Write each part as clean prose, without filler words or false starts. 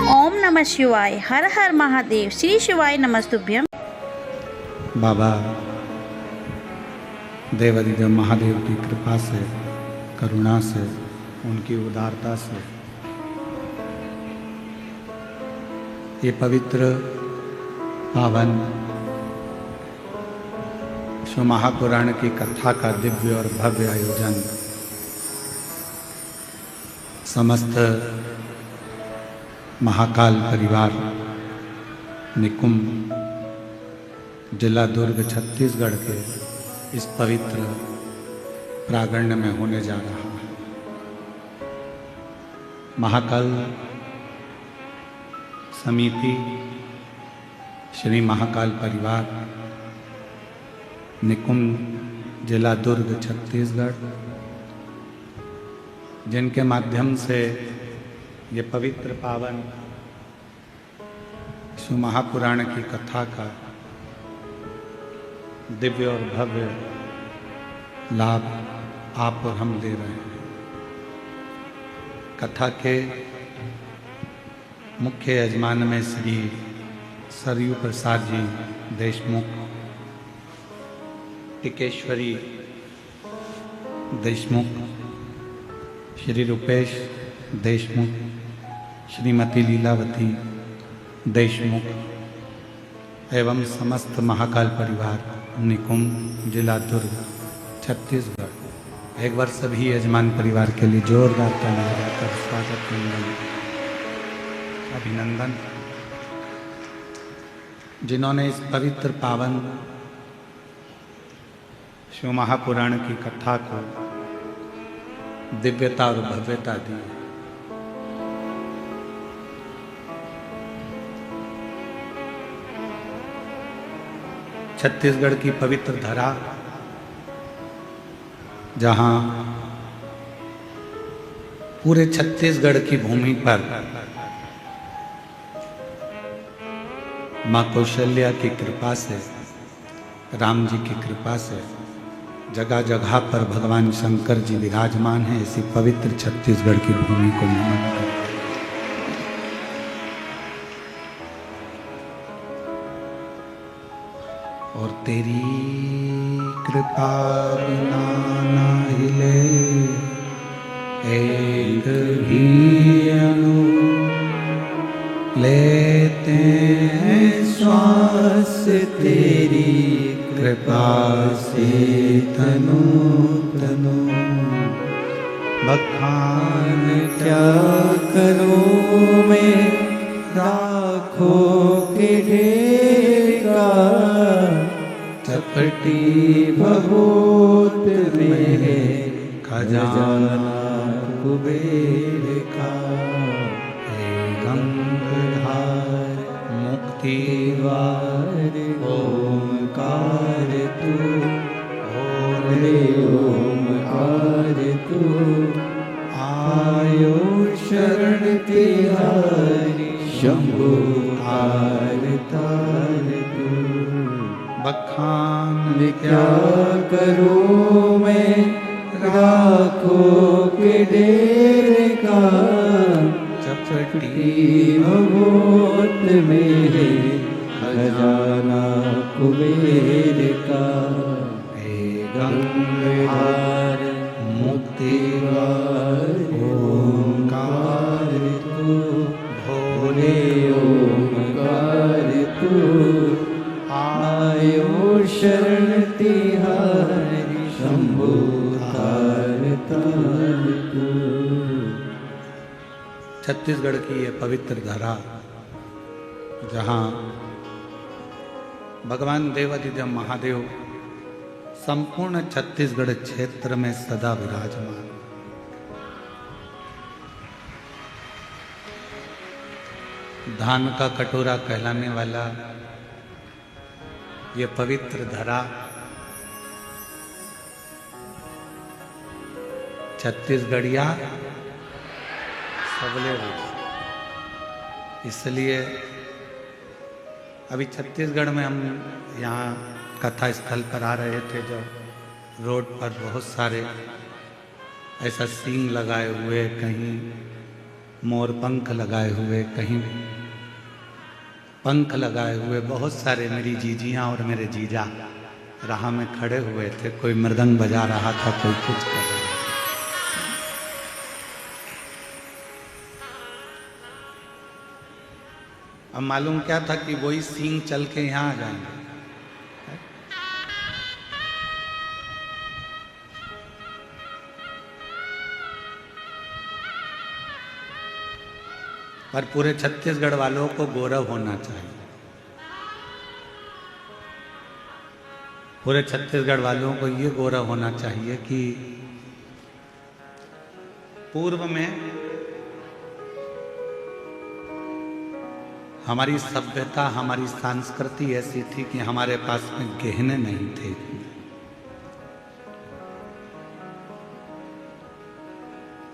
ओम नमः शिवाय। हर हर महादेव। श्री शिवाय नमस्तुभ्यम। बाबा देवादिदेव महादेव की कृपा से, करुणा से, उनकी उदारता से ये पवित्र पावन शिव महापुराण की कथा का दिव्य और भव्य आयोजन समस्त महाकाल परिवार निकुंभ जिला दुर्ग छत्तीसगढ़ के इस पवित्र प्रांगण में होने जा रहा है। महाकाल समिति श्री महाकाल परिवार निकुंभ जिला दुर्ग छत्तीसगढ़, जिनके माध्यम से ये पवित्र पावन शिव महापुराण की कथा का दिव्य और भव्य लाभ आप और हम ले रहे हैं। कथा के मुख्य यजमान में श्री सरयू प्रसाद जी देशमुख, टिकेश्वरी देशमुख, श्री रुपेश देशमुख, श्रीमती लीलावती देशमुख एवं समस्त महाकाल परिवार निकुंभ जिला दुर्ग छत्तीसगढ़। एक बार सभी यजमान परिवार के लिए जोरदार तालियां बजाकर स्वागत अभिनंदन, जिन्होंने इस पवित्र पावन शिव महापुराण की कथा को दिव्यता और भव्यता दी। छत्तीसगढ़ की पवित्र धरा, जहां पूरे छत्तीसगढ़ की भूमि पर मां कौशल्या की कृपा से, राम जी की कृपा से जगह जगह पर भगवान शंकर जी विराजमान हैं। इसी पवित्र छत्तीसगढ़ की भूमि को नमन करते हैं। और तेरी कृपा बिना ना हिले एक भी अणु, लेते हैं श्वास तेरी कृपा से तनु तनु। बखान क्या करूं मैं राखों के ढेर का, चपटी बहुत मेरे खजाना कुबेर का। हे गंगाधार मुक्तिवार ओंकार तू, भोले ओंकार तू, आयो शरण तिहारी शंभु तार तू। बखान क्या करूं मैं राखों के डेरे का, चपटी बहुत मेरे खजाना कुबेर का। हे गंगाधार मुक्तिवार ओंकार तू, भोले ओंकार तू, आयो शरण तिहारी शंभु तार तू। छत्तीसगढ़ की ये पवित्र धरा, जहाँ भगवान देवादिदेव महादेव संपूर्ण छत्तीसगढ़ क्षेत्र में सदा विराजमान। धान का कटोरा कहलाने वाला ये पवित्र धरा छत्तीसगढ़िया सबले हुई। इसलिए अभी छत्तीसगढ़ में हम यहाँ कथा स्थल पर आ रहे थे, जब रोड पर बहुत सारे ऐसा सींग लगाए हुए, कहीं मोर पंख लगाए हुए, कहीं पंख लगाए हुए बहुत सारे मेरी जीजियां और मेरे जीजा राह में खड़े हुए थे। कोई मृदंग बजा रहा था, कोई कुछ कर रहा था। अब मालूम क्या था कि वही सींग चल के यहाँ आ जाएंगे। पर पूरे छत्तीसगढ़ वालों को गौरव होना चाहिए। पूरे छत्तीसगढ़ वालों को ये गौरव होना चाहिए कि पूर्व में हमारी सभ्यता, हमारी संस्कृति ऐसी थी कि हमारे पास में गहने नहीं थे।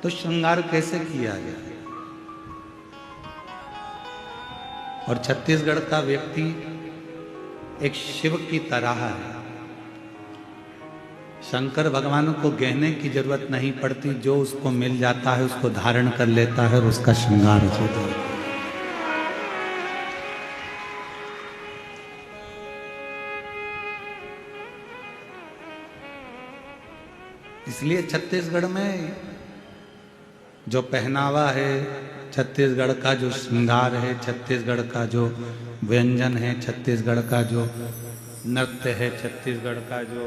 तो श्रृंगार कैसे किया गया? और छत्तीसगढ़ का व्यक्ति एक शिव की तरह है। शंकर भगवान को गहने की जरूरत नहीं पड़ती, जो उसको मिल जाता है उसको धारण कर लेता है और उसका श्रृंगार होता है। इसलिए छत्तीसगढ़ में जो पहनावा है, छत्तीसगढ़ का जो श्रृंगार है, छत्तीसगढ़ का जो व्यंजन है, छत्तीसगढ़ का जो नृत्य है, छत्तीसगढ़ का जो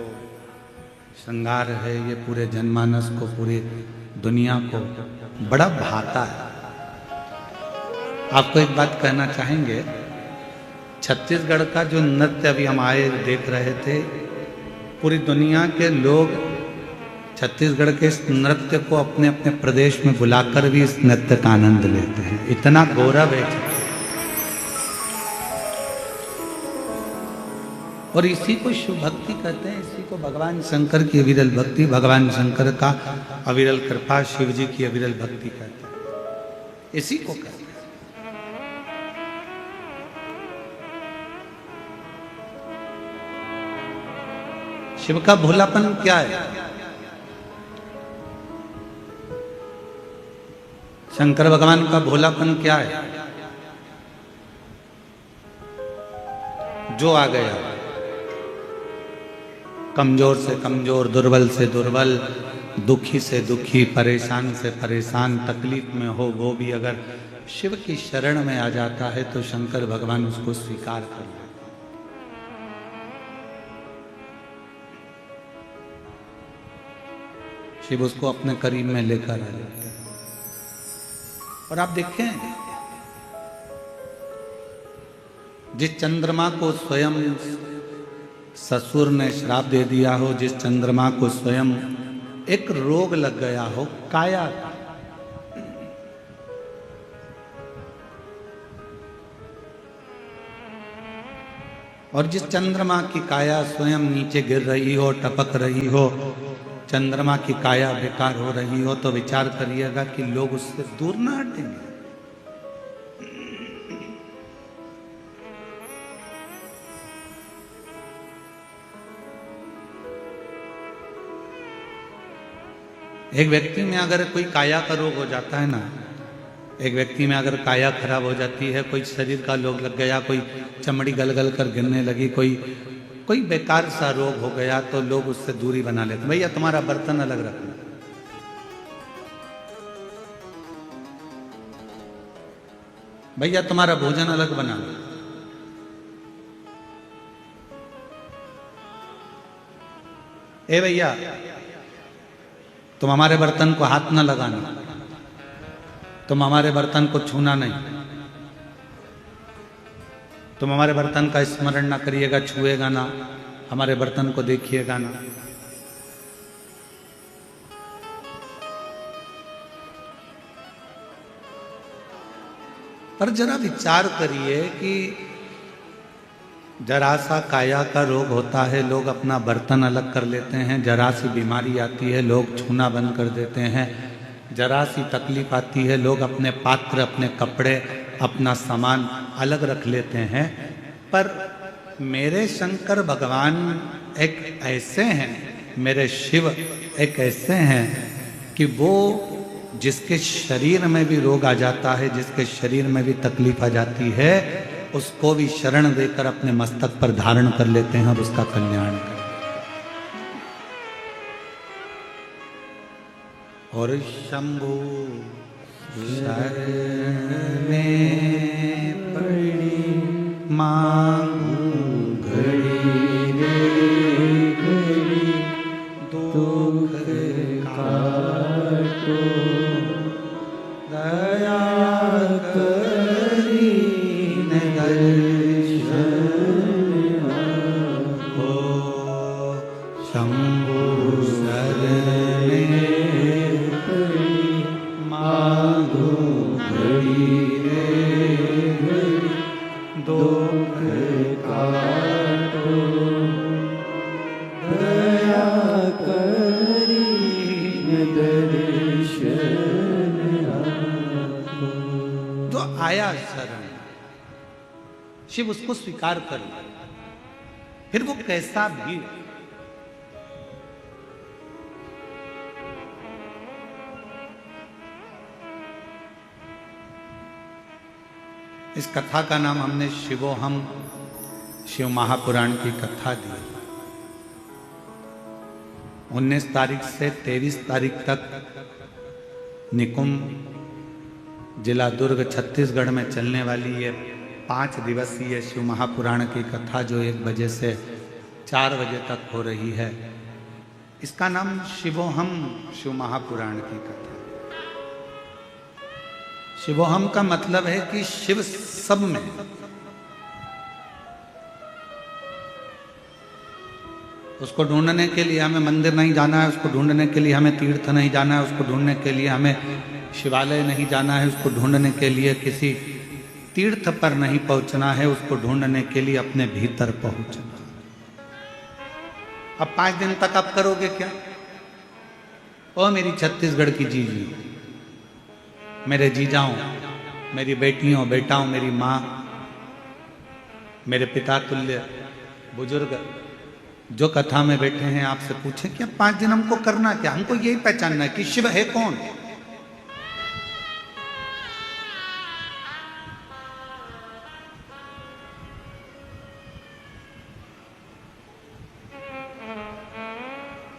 श्रृंगार है, ये पूरे जनमानस को, पूरी दुनिया को बड़ा भाता है। आपको एक बात कहना चाहेंगे, छत्तीसगढ़ का जो नृत्य अभी हम आए देख रहे थे, पूरी दुनिया के लोग छत्तीसगढ़ के इस नृत्य को अपने अपने प्रदेश में बुलाकर भी इस नृत्य का आनंद लेते हैं। इतना गौरव है। और इसी को शिव भक्ति कहते हैं, इसी को भगवान शंकर की अविरल भक्ति, भगवान शंकर का अविरल कृपा, शिव जी की अविरल भक्ति कहते हैं। इसी को कहते हैं। शिव का भोलापन क्या है? शंकर भगवान का भोलापन क्या है? जो आ गया, कमजोर से कमजोर, दुर्बल से दुर्बल, दुखी से दुखी, परेशान से परेशान, तकलीफ में हो, वो भी अगर शिव की शरण में आ जाता है तो शंकर भगवान उसको स्वीकार कर लेते। शिव उसको अपने करीब में लेकर आ जाते हैं। और आप देखें, जिस चंद्रमा को स्वयं ससुर ने श्राप दे दिया हो, जिस चंद्रमा को स्वयं एक रोग लग गया हो, काया, और जिस चंद्रमा की काया स्वयं नीचे गिर रही हो, टपक रही हो, चंद्रमा की काया बेकार हो रही हो, तो विचार करिएगा कि लोग उससे दूर ना हटेंगे। एक व्यक्ति में अगर कोई काया का रोग हो जाता है ना, एक व्यक्ति में अगर काया खराब हो जाती है, कोई शरीर का रोग लग गया, कोई चमड़ी गल कर गिरने लगी, कोई बेकार सा रोग हो गया, तो लोग उससे दूरी बना लेते। भैया तुम्हारा बर्तन अलग रखना, भैया तुम्हारा भोजन अलग बनाना, ए भैया तुम हमारे बर्तन को हाथ न लगाना, तुम हमारे बर्तन को छूना नहीं, तुम हमारे बर्तन का स्मरण ना करिएगा, छुएगा ना, हमारे बर्तन को देखिएगा ना। पर जरा विचार करिए कि जरा सा काया का रोग होता है, लोग अपना बर्तन अलग कर लेते हैं, जरा सी बीमारी आती है, लोग छूना बंद कर देते हैं, जरा सी तकलीफ आती है, लोग अपने पात्र, अपने कपड़े, अपना सामान अलग रख लेते हैं। पर मेरे शंकर भगवान एक ऐसे हैं, मेरे शिव एक ऐसे हैं कि वो जिसके शरीर में भी रोग आ जाता है, जिसके शरीर में भी तकलीफ आ जाती है, उसको भी शरण देकर अपने मस्तक पर धारण कर लेते हैं और उसका कल्याण कर देते हैं। और शंभु शरणे पड़ी मांगू घड़ी रे घड़ी दुख काटो दया करी दर्शन हो शंभु शरणे पड़ी मांगो घड़ी रे घड़ी दुख काटो दया करी दर्शन जो आया शरण, शिव उसको स्वीकार कर ले, फिर वो कैसा भी। इस कथा का नाम हमने शिवोहम, शिव महापुराण की कथा दी। 19 तारीख से 23 तारीख तक निकुंभ जिला दुर्ग छत्तीसगढ़ में चलने वाली ये 5 दिवसीय शिव महापुराण की कथा जो 1 बजे से 4 बजे तक हो रही है, इसका नाम शिवोहम, शिव महापुराण की कथा। शिवोहम का मतलब है कि शिव सब में। उसको ढूंढने के लिए हमें मंदिर नहीं जाना है, उसको ढूंढने के लिए हमें तीर्थ नहीं जाना है, उसको ढूंढने के लिए हमें शिवालय नहीं जाना है, उसको ढूंढने के लिए किसी तीर्थ पर नहीं पहुंचना है, उसको ढूंढने के लिए अपने भीतर पहुंचना। अब 5 दिन तक आप करोगे क्या? ओ मेरी छत्तीसगढ़ की जीजी, मेरे जीजाओं, मेरी बेटियों बेटाओं, मेरी माँ, मेरे पिता तुल्य बुजुर्ग जो कथा में बैठे हैं, आपसे पूछें कि अब 5 दिन हमको करना क्या? हमको यही पहचानना है कि शिव है कौन।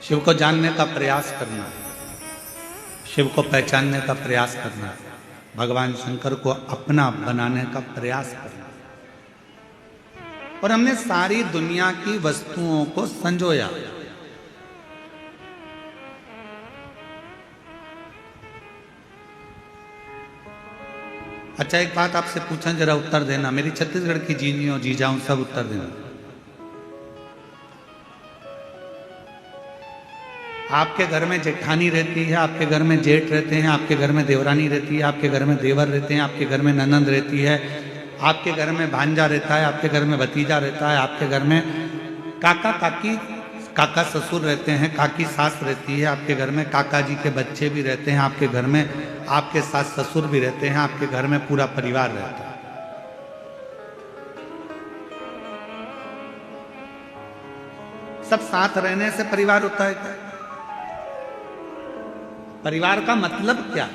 शिव को जानने का प्रयास करना, शिव को पहचानने का प्रयास करना, भगवान शंकर को अपना बनाने का प्रयास करना। और हमने सारी दुनिया की वस्तुओं को संजोया। अच्छा, एक बात आपसे पूछा, जरा उत्तर देना, मेरी छत्तीसगढ़ की जीनियों जीजाओं सब उत्तर देना। आपके घर में जेठानी रहती है, आपके घर में जेठ रहते हैं, आपके घर में देवरानी रहती है, आपके घर में देवर रहते हैं, आपके घर में ननंद रहती है, आपके घर में भांजा रहता है, आपके घर में भतीजा रहता है, आपके घर में काका काकी, काका ससुर रहते हैं, काकी सास रहती है, आपके घर में काका जी के बच्चे भी रहते हैं, आपके घर में आपके सास ससुर भी रहते हैं, आपके घर में पूरा परिवार रहता है। सब साथ रहने से परिवार होता है क्या? परिवार का मतलब क्या?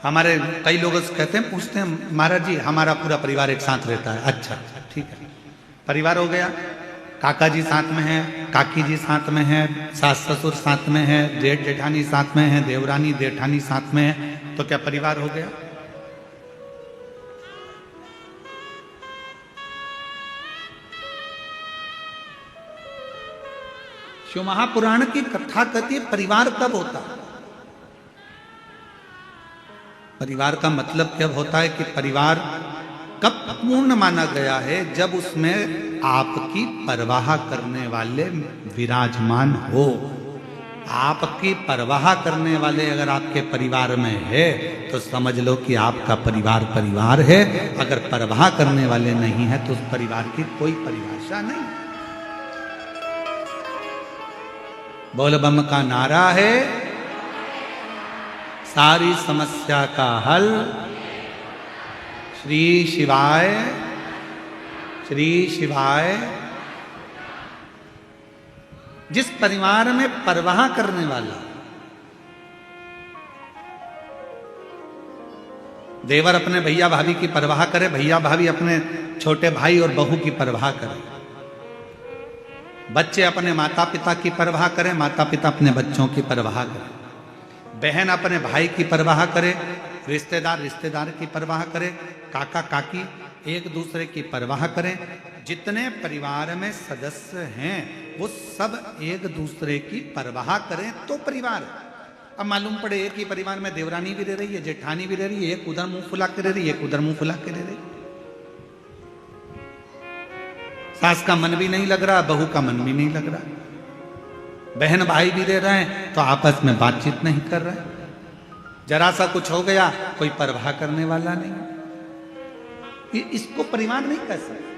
हमारे कई लोग कहते हैं, पूछते हैं, महाराज जी हमारा पूरा परिवार एक साथ रहता है। अच्छा ठीक है, परिवार हो गया, काका जी साथ में है, काकी जी साथ में है, सास ससुर साथ में है, जेठ जेठानी साथ में है, देवरानी जेठानी साथ में है, तो क्या परिवार हो गया? शिव महापुराण की कथा कहती है परिवार कब होता है? परिवार का मतलब कब होता है कि परिवार कब पूर्ण माना गया है? जब उसमें आपकी परवाह करने वाले विराजमान हो। आपकी परवाह करने वाले अगर आपके परिवार में है तो समझ लो कि आपका परिवार परिवार है। अगर परवाह करने वाले नहीं है तो उस परिवार की कोई परिभाषा नहीं। बोल बम का नारा है, सारी समस्या का हल श्री शिवाय, श्री शिवाय। जिस परिवार में परवाह करने वाला, देवर अपने भैया भाभी की परवाह करे, भैया भाभी अपने छोटे भाई और बहू की परवाह करे, बच्चे अपने माता पिता की परवाह करें, माता पिता अपने बच्चों की परवाह करें, बहन अपने भाई की परवाह करे, रिश्तेदार रिश्तेदार की परवाह करे, काका काकी एक दूसरे की परवाह करें। जितने परिवार में सदस्य हैं वो सब एक दूसरे की परवाह करें तो परिवार। अब मालूम पड़े एक ही परिवार में देवरानी भी रह रही है, जेठानी भी रह रही है, एक उधर मुंह फुला के रह रही है, एक उधर मुंह फुला के रह रही, सास का मन भी नहीं लग रहा, बहू का मन भी नहीं लग रहा, बहन भाई भी रह रहे हैं तो आपस में बातचीत नहीं कर रहे, जरा सा कुछ हो गया कोई परवाह करने वाला नहीं। इसको परिवार नहीं कह सकते।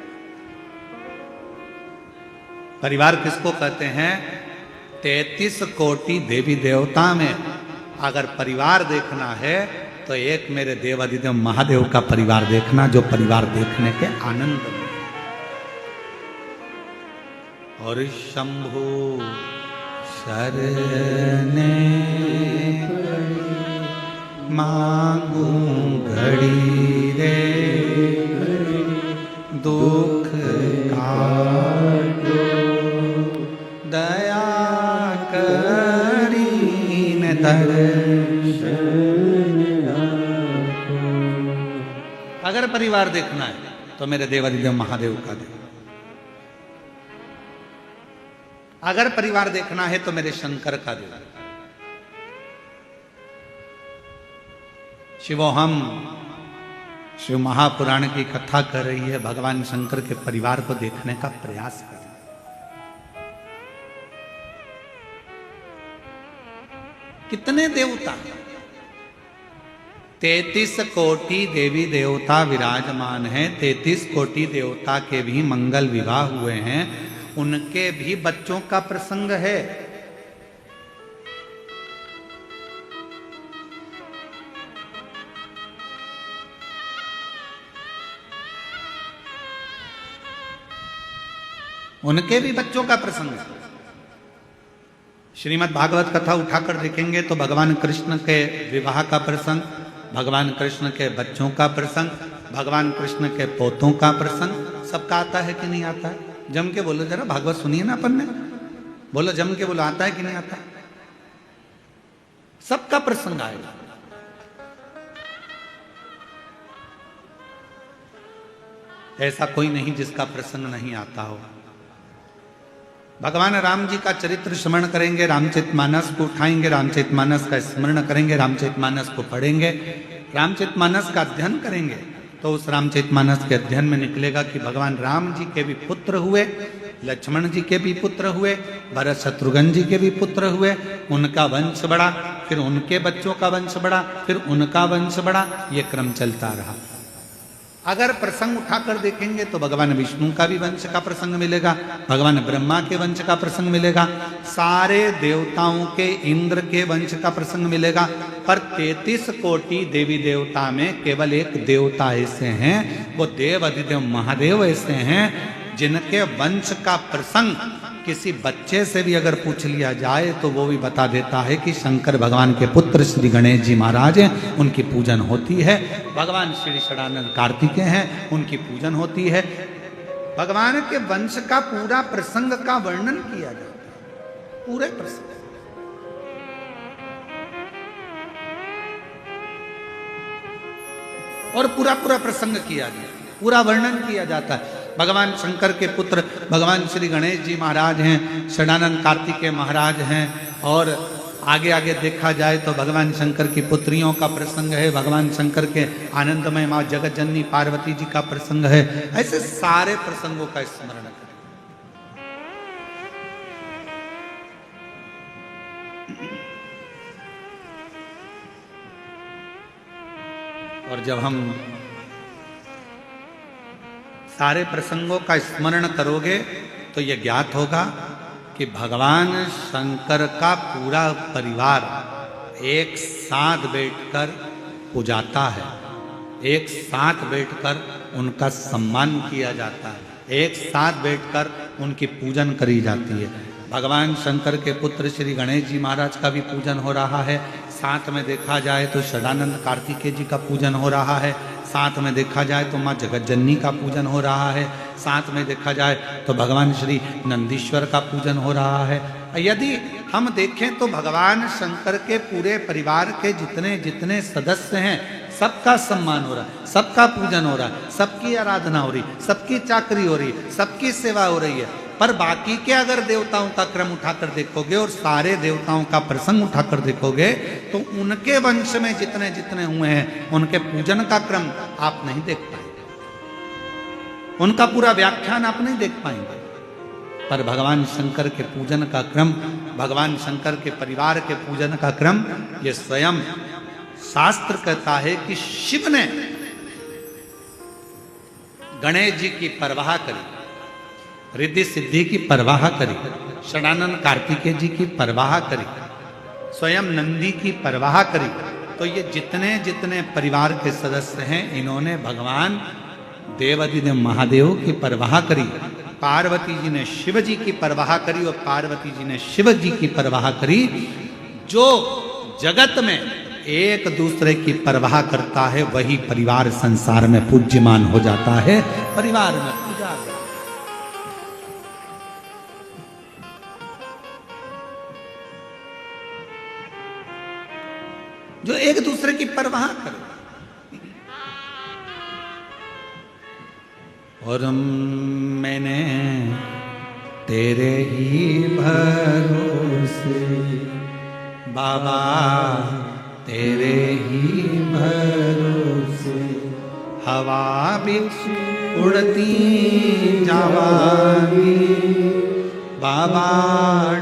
परिवार किसको कहते हैं? 33 कोटि देवी देवता में अगर परिवार देखना है तो एक मेरे देवादिदेव महादेव का परिवार देखना, जो परिवार देखने के आनंद में। और शंभु शरणे मांगू घड़ी रे दुख काटो दया करीन दर्शन। अगर परिवार देखना है तो मेरे देवादिदेव महादेव का देखो, अगर परिवार देखना है तो मेरे शंकर का देखो। शिवोहम शिव महापुराण की कथा कर रही है, भगवान शंकर के परिवार को देखने का प्रयास कर। कितने देवता? 33 कोटि देवी देवता विराजमान हैं। 33 कोटि देवता के भी मंगल विवाह हुए हैं, उनके भी बच्चों का प्रसंग है। उनके भी बच्चों का प्रसंग है। श्रीमद् भागवत कथा उठाकर देखेंगे तो भगवान कृष्ण के विवाह का प्रसंग, भगवान कृष्ण के बच्चों का प्रसंग, भगवान कृष्ण के पोतों का प्रसंग सबका आता है कि नहीं आता है? जम के बोलो जरा, भागवत सुनिए ना अपन ने, बोलो जम के बोलो, आता है कि नहीं आता? सबका प्रसंग आएगा। ऐसा कोई नहीं जिसका प्रसंग नहीं आता हो। भगवान राम जी का चरित्र स्मरण करेंगे, रामचरितमानस को उठाएंगे, रामचरितमानस का स्मरण करेंगे, रामचरितमानस को पढ़ेंगे, रामचरितमानस का अध्ययन करेंगे तो उस रामचरितमानस के अध्ययन में निकलेगा कि भगवान राम जी के भी पुत्र हुए, लक्ष्मण जी के भी पुत्र हुए, भरत शत्रुघ्न जी के भी पुत्र हुए, उनका वंश बढ़ा, फिर उनके बच्चों का वंश बढ़ा, फिर उनका वंश बढ़ा, ये क्रम चलता रहा। अगर प्रसंग उठाकर देखेंगे तो भगवान विष्णु का भी वंश का प्रसंग मिलेगा, भगवान ब्रह्मा के वंश का प्रसंग मिलेगा, सारे देवताओं के, इंद्र के वंश का प्रसंग मिलेगा। पर 33 कोटि देवी देवता में केवल एक देवता ऐसे हैं, वो देवादिदेव महादेव ऐसे हैं जिनके वंश का प्रसंग किसी बच्चे से भी अगर पूछ लिया जाए तो वो भी बता देता है कि शंकर भगवान के पुत्र श्री गणेश जी महाराज हैं, उनकी पूजन होती है। भगवान श्री षडानंद कार्तिकेय हैं, उनकी पूजन होती है। भगवान के वंश का पूरा प्रसंग का वर्णन किया जाता है, पूरे प्रसंग। और पूरा पूरा प्रसंग किया जाता है, पूरा वर्णन किया जाता है। भगवान शंकर के पुत्र भगवान श्री गणेश जी महाराज हैं, षडानंद कार्तिकेय महाराज हैं, और आगे आगे देखा जाए तो भगवान शंकर की पुत्रियों का प्रसंग है, भगवान शंकर के आनंदमय माँ जगत जननी पार्वती जी का प्रसंग है। ऐसे सारे प्रसंगों का स्मरण करें। और जब हम सारे प्रसंगों का स्मरण करोगे तो यह ज्ञात होगा कि भगवान शंकर का पूरा परिवार एक साथ बैठकर पूजाता है, एक साथ बैठकर उनका सम्मान किया जाता है, एक साथ बैठकर उनकी पूजन करी जाती है। भगवान शंकर के पुत्र श्री गणेश जी महाराज का भी पूजन हो रहा है, साथ में देखा जाए तो षडानंद कार्तिकेय जी का पूजन हो रहा है, साथ में देखा जाए तो माँ जगतजननी का पूजन हो रहा है, साथ में देखा जाए तो भगवान श्री नंदीश्वर का पूजन हो रहा है। यदि हम देखें तो भगवान शंकर के पूरे परिवार के जितने जितने सदस्य हैं सबका सम्मान हो रहा है, सबका पूजन हो रहा है, सबकी आराधना हो रही, सबकी चाकरी हो रही, सबकी सेवा हो रही है। पर बाकी के अगर देवताओं का क्रम उठाकर देखोगे और सारे देवताओं का प्रसंग उठाकर देखोगे तो उनके वंश में जितने जितने हुए हैं उनके पूजन का क्रम आप नहीं देख पाएंगे, उनका पूरा व्याख्यान आप नहीं देख पाएंगे। पर भगवान शंकर के पूजन का क्रम, भगवान शंकर के परिवार के पूजन का क्रम, ये स्वयं शास्त्र कहता है कि शिव ने गणेश जी की परवाह करी, रिद्धि सिद्धि की परवाह करी, षडानंद कार्तिकेय जी की परवाह करी, स्वयं नंदी की परवाह करी। तो ये जितने जितने परिवार के सदस्य हैं इन्होंने भगवान देवाधिदेव महादेव की परवाह करी। पार्वती जी ने शिव जी की परवाह करी और पार्वती जी ने शिव जी की परवाह करी। जो जगत में एक दूसरे की परवाह करता है वही परिवार संसार में पूज्यमान हो जाता है, परिवार में पूजा। जो एक दूसरे की परवाह करे। और मैंने तेरे ही भरोसे बाबा, तेरे ही भरोसे हवा बिच उड़ती जावागी बाबा,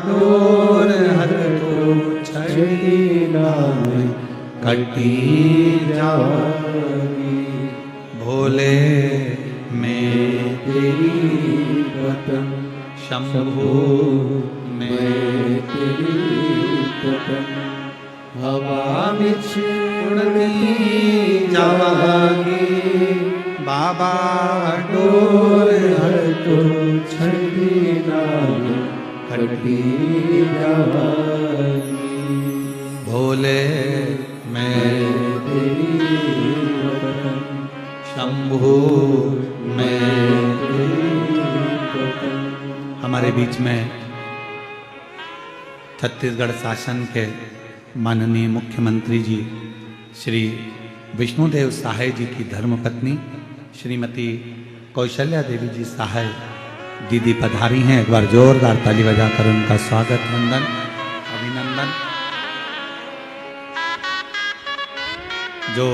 डोर हर तो छड़ी नाम कटी जावागी। भोले मैं तेरी वतन शंभू, मैं तेरी वतन हवा बिच उड़ती जावागी बाबा, डोर हर तो छड़ी नाम कटी जावागी। भोले मैं तेरी वतन शंभू, मैं तेरी वतन। हमारे बीच में छत्तीसगढ़ शासन के माननीय मुख्यमंत्री जी श्री विष्णुदेव सहाय जी की धर्मपत्नी श्रीमती कौशल्या देवी जी सहाय दीदी पधारी हैं। एक बार जोरदार ताली बजाकर उनका स्वागत, वंदन, अभिनंदन। जो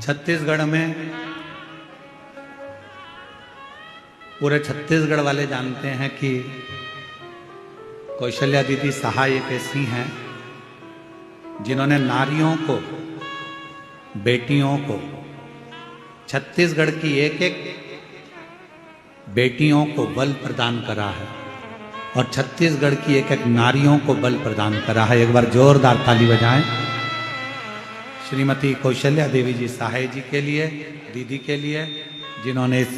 छत्तीसगढ़ में पूरे छत्तीसगढ़ वाले जानते हैं कि कौशल्या दीदी सहाय एक ऐसी हैं जिन्होंने नारियों को, बेटियों को, छत्तीसगढ़ की एक एक बेटियों को बल प्रदान करा है और छत्तीसगढ़ की एक एक नारियों को बल प्रदान करा है। एक बार जोरदार ताली बजाएं श्रीमती कौशल्या देवी जी सहाय जी के लिए, दीदी के लिए, जिन्होंने इस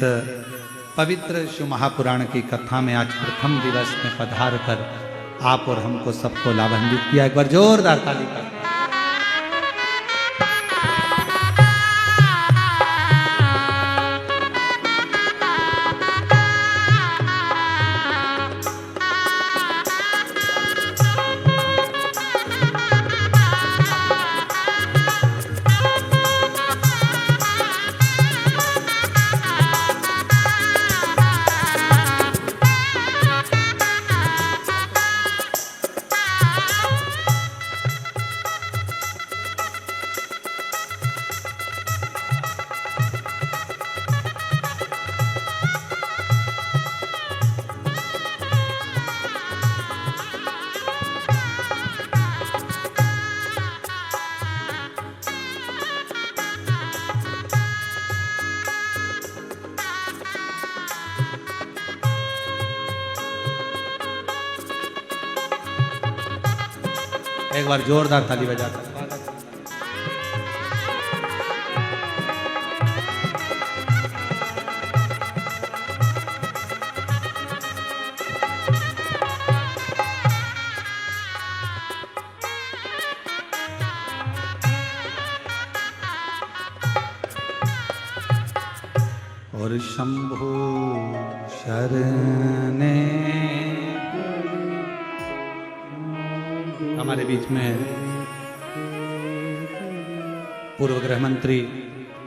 पवित्र शिव महापुराण की कथा में आज प्रथम दिवस में पधार कर आप और हमको सबको लाभान्वित किया। एक बार जोरदार ताली कर। एक बार जोरदार ताली बजाकर और शंभु शरणे। हमारे बीच में पूर्व गृह मंत्री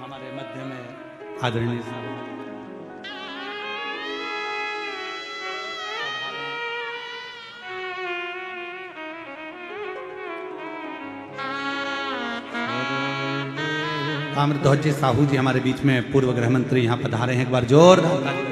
हमारे मध्य में आदरणीय ताम्रध्वज साहू जी हमारे बीच में पूर्व गृह मंत्री यहाँ पधारे हैं। एक बार जोरदार ताली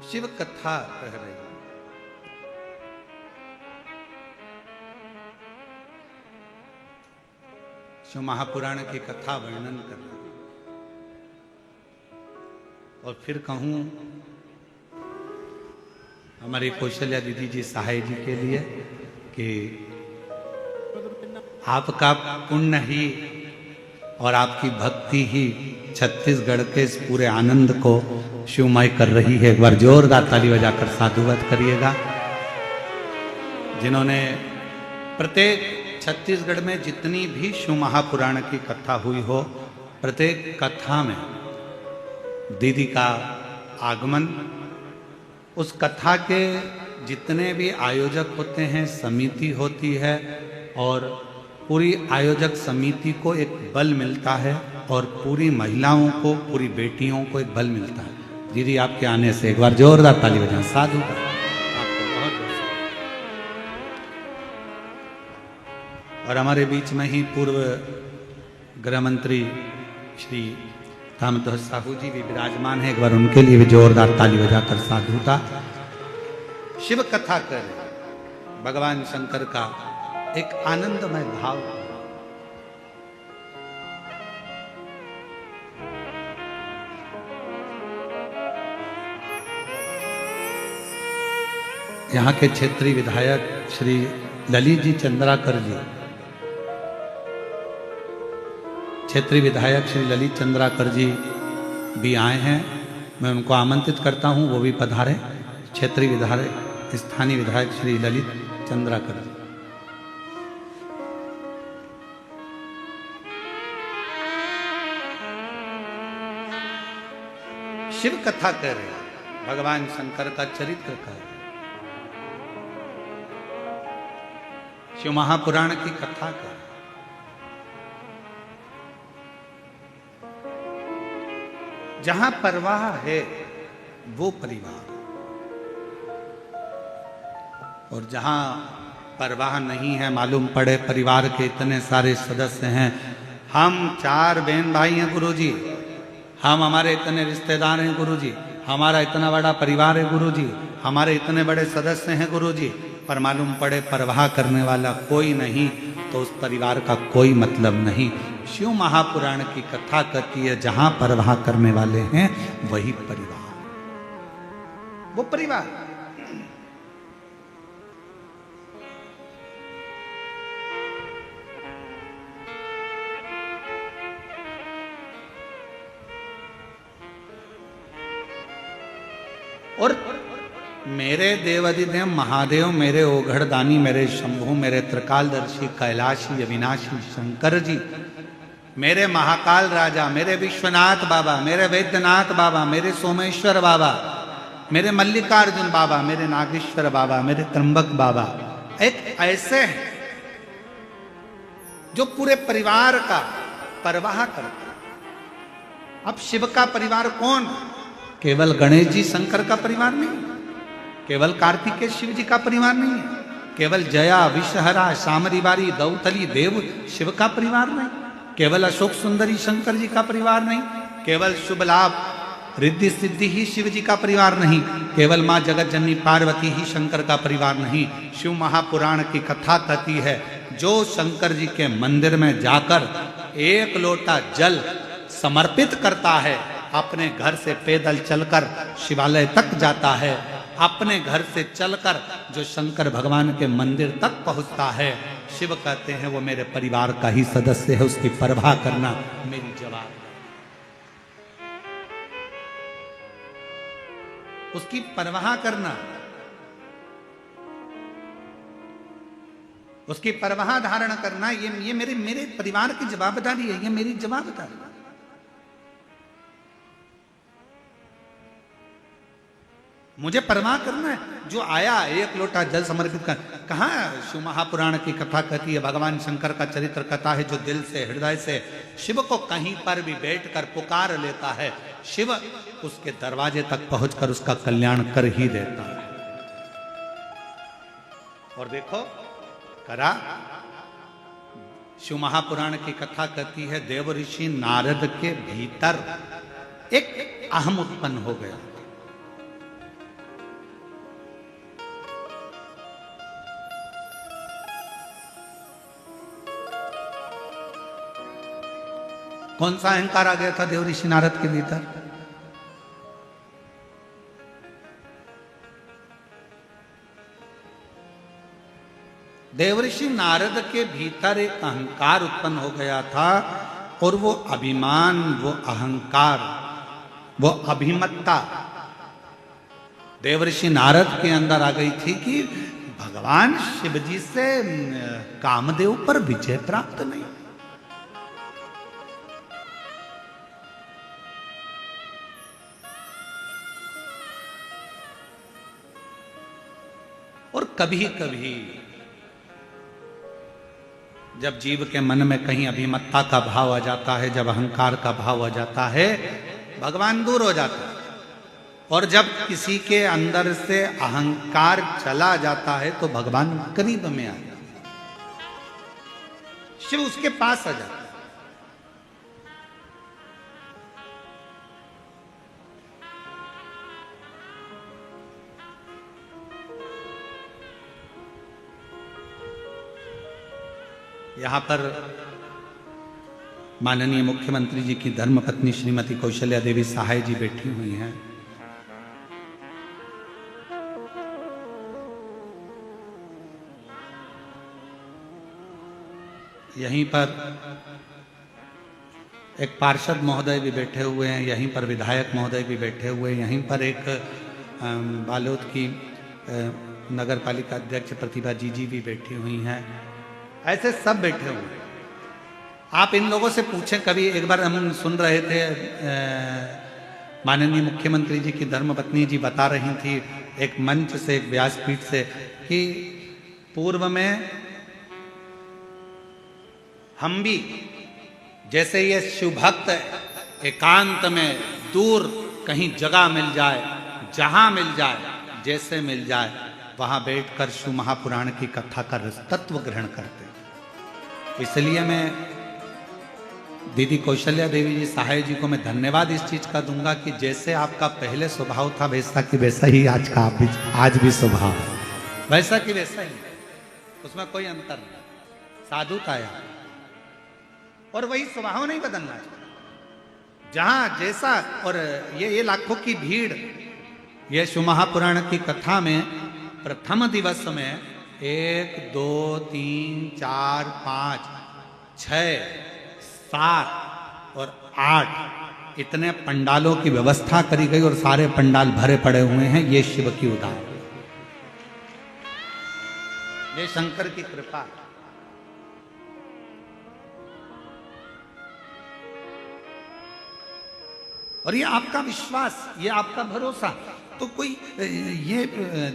शिव कथा कह रही है। शिव महापुराण की कथा वर्णन कर रही है। और फिर कहूं हमारी कौशल्या दीदी जी सहाय जी के लिए कि आपका पुण्य ही और आपकी भक्ति ही छत्तीसगढ़ के इस पूरे आनंद को शिवमय कर रही है। एक बार जोरदार ताली बजाकर साधुवाद करिएगा। जिन्होंने प्रत्येक छत्तीसगढ़ में जितनी भी शिव महापुराण की कथा हुई हो, प्रत्येक कथा में दीदी का आगमन, उस कथा के जितने भी आयोजक होते हैं, समिति होती है और पूरी आयोजक समिति को एक बल मिलता है और पूरी महिलाओं को, पूरी बेटियों को एक बल मिलता है। दीदी आपके आने से एक बार जोरदार ताली बजाएं। साधु का आपको बहुत बहुत। और हमारे बीच में ही पूर्व गृह मंत्री श्री ताम्रध्वज साहू जी भी विराजमान है। एक बार उनके लिए भी जोरदार ताली बजाकर साधुता। शिव कथा कर भगवान शंकर का एक आनंदमय भाव। यहाँ के क्षेत्रीय विधायक श्री ललित जी चंद्राकर जी, क्षेत्रीय विधायक श्री ललित चंद्राकर जी भी आए हैं। मैं उनको आमंत्रित करता हूँ, वो भी पधारे। क्षेत्रीय विधायक, स्थानीय विधायक श्री ललित चंद्राकर जी। शिव कथा कह रहे हैं, भगवान शंकर का चरित्र कह रहे हैं, शिव महापुराण की कथा कर। जहां परवाह है वो परिवार, और जहां परवाह नहीं है, मालूम पड़े परिवार के इतने सारे सदस्य हैं, हम 4 बहन भाई हैं गुरुजी, हमारे इतने रिश्तेदार हैं गुरुजी, हमारा इतना बड़ा परिवार है गुरुजी, हमारे इतने बड़े सदस्य हैं गुरुजी, पर मालूम पड़े परवाह करने वाला कोई नहीं, तो उस परिवार का कोई मतलब नहीं। शिव महापुराण की कथा कहती है, जहां परवाह करने वाले हैं वही परिवार, वो परिवार। और मेरे देवाधिदेव महादेव, मेरे ओघड़दानी, मेरे शंभु, मेरे त्रिकालदर्शी कैलाशी अविनाशी शंकर जी, मेरे महाकाल राजा, मेरे विश्वनाथ बाबा, मेरे वैद्यनाथ बाबा, मेरे सोमेश्वर बाबा, मेरे मल्लिकार्जुन बाबा, मेरे नागेश्वर बाबा, मेरे त्र्यंबक बाबा, एक ऐसे हैं जो पूरे परिवार का परवाह करते हैं। अब शिव का परिवार कौन? केवल गणेश जी शंकर का परिवार नहीं, केवल कार्तिकेय शिव जी का परिवार नहीं है, केवल जया, विषहरा, शामरी बारी, दौतली देव शिव का परिवार नहीं, केवल अशोक सुंदरी शंकर जी का परिवार नहीं, केवल शुभ लाभ रिद्धि सिद्धि ही शिव जी का परिवार नहीं, केवल माँ जगत जननी पार्वती ही शंकर का परिवार नहीं। शिव महापुराण की कथा कहती है, जो शंकर जी के मंदिर में जाकर एक लोटा जल समर्पित करता है, अपने घर से पैदल चलकर शिवालय तक जाता है, अपने घर से चलकर जो शंकर भगवान के मंदिर तक पहुंचता है, शिव कहते हैं वो मेरे परिवार का ही सदस्य है, उसकी परवाह करना मेरी जवाब, उसकी परवाह करना, उसकी परवाह धारण करना, ये मेरे परिवार की जवाबदारी है, ये मेरी जवाबदारी है। मुझे परवाह करना है। जो आया एक लोटा जल समर्पित कर, कहाँ शिव महापुराण की कथा कहती है, भगवान शंकर का चरित्र कथा है, जो दिल से हृदय से शिव को कहीं पर भी बैठकर पुकार लेता है, शिव उसके दरवाजे तक पहुंचकर उसका कल्याण कर ही देता है। और देखो करा, शिव महापुराण की कथा कहती है, देव ऋषि नारद के भीतर एक अहम उत्पन्न हो गया। कौन सा अहंकार आ गया था देव ऋषि नारद के भीतर? देव ऋषि नारद के भीतर एक अहंकार उत्पन्न हो गया था, और वो अभिमान, वो अहंकार, वो अभिमत्ता देव ऋषि नारद के अंदर आ गई थी कि भगवान शिव जी से कामदेव पर विजय प्राप्त नहीं। और कभी कभी जब जीव के मन में कहीं अभिमत्ता का भाव आ जाता है, जब अहंकार का भाव आ जाता है, भगवान दूर हो जाता है। और जब किसी के अंदर से अहंकार चला जाता है तो भगवान करीब में आ जाता है, शिव उसके पास आ जाता है। यहाँ पर माननीय मुख्यमंत्री जी की धर्मपत्नी श्रीमती कौशल्या देवी सहाय जी बैठी हुई हैं। यहीं पर एक पार्षद महोदय भी बैठे हुए हैं, यहीं पर विधायक महोदय भी बैठे हुए हैं, यहीं पर एक बालोद की नगर पालिका अध्यक्ष प्रतिभा जी भी बैठी हुई हैं। ऐसे सब बैठे हुए हैं। आप इन लोगों से पूछें, कभी एक बार हम सुन रहे थे, माननीय मुख्यमंत्री जी की धर्मपत्नी जी बता रही थी एक मंच से, एक व्यासपीठ से, कि पूर्व में हम भी जैसे ये शिव भक्त एकांत में दूर कहीं जगह मिल जाए, जहां मिल जाए, जैसे मिल जाए, वहां बैठकर शिव महापुराण की कथा का रस तत्व ग्रहण करते। इसलिए मैं दीदी कौशल्या देवी जी सहाय जी को मैं धन्यवाद इस चीज का दूंगा कि जैसे आपका पहले स्वभाव था वैसा कि वैसा ही आज का आज भी स्वभाव है, वैसा कि वैसा ही, उसमें कोई अंतर नहीं, साधुता है। और वही स्वभाव नहीं बदलना चाहिए, जहां जैसा। और ये लाखों की भीड़, ये शिव महापुराण की कथा में प्रथम दिवस में 1 2 3 4 5 6 7 और 8 इतने पंडालों की व्यवस्था करी गई, और सारे पंडाल भरे पड़े हुए हैं। ये शिव की उदाहरण, ये शंकर की कृपा। और ये आपका विश्वास, ये आपका भरोसा। तो कोई ये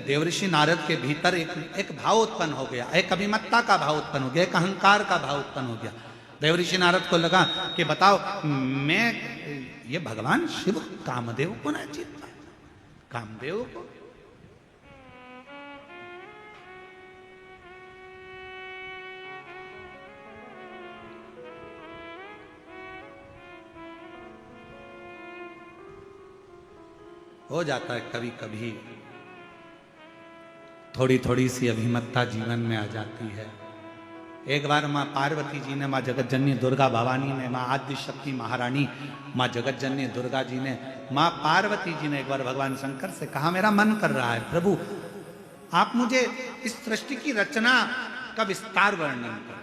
देवऋषि नारद के भीतर एक भाव उत्पन्न हो गया, एक अभिमत्ता का भाव उत्पन्न हो गया, एक अहंकार का भाव उत्पन्न हो गया। देवऋषि नारद को लगा कि बताओ, मैं ये भगवान शिव कामदेव को ना जीतता, कामदेव को? हो जाता है कभी कभी, थोड़ी थोड़ी सी अभिमतता जीवन में आ जाती है। एक बार माँ पार्वती जी ने, माँ जगतजननी दुर्गा भवानी ने, माँ आदि शक्ति महारानी माँ जगतजननी दुर्गा जी ने, माँ पार्वती जी ने एक बार भगवान शंकर से कहा, मेरा मन कर रहा है प्रभु, आप मुझे इस सृष्टि की रचना का विस्तार वर्णन करें।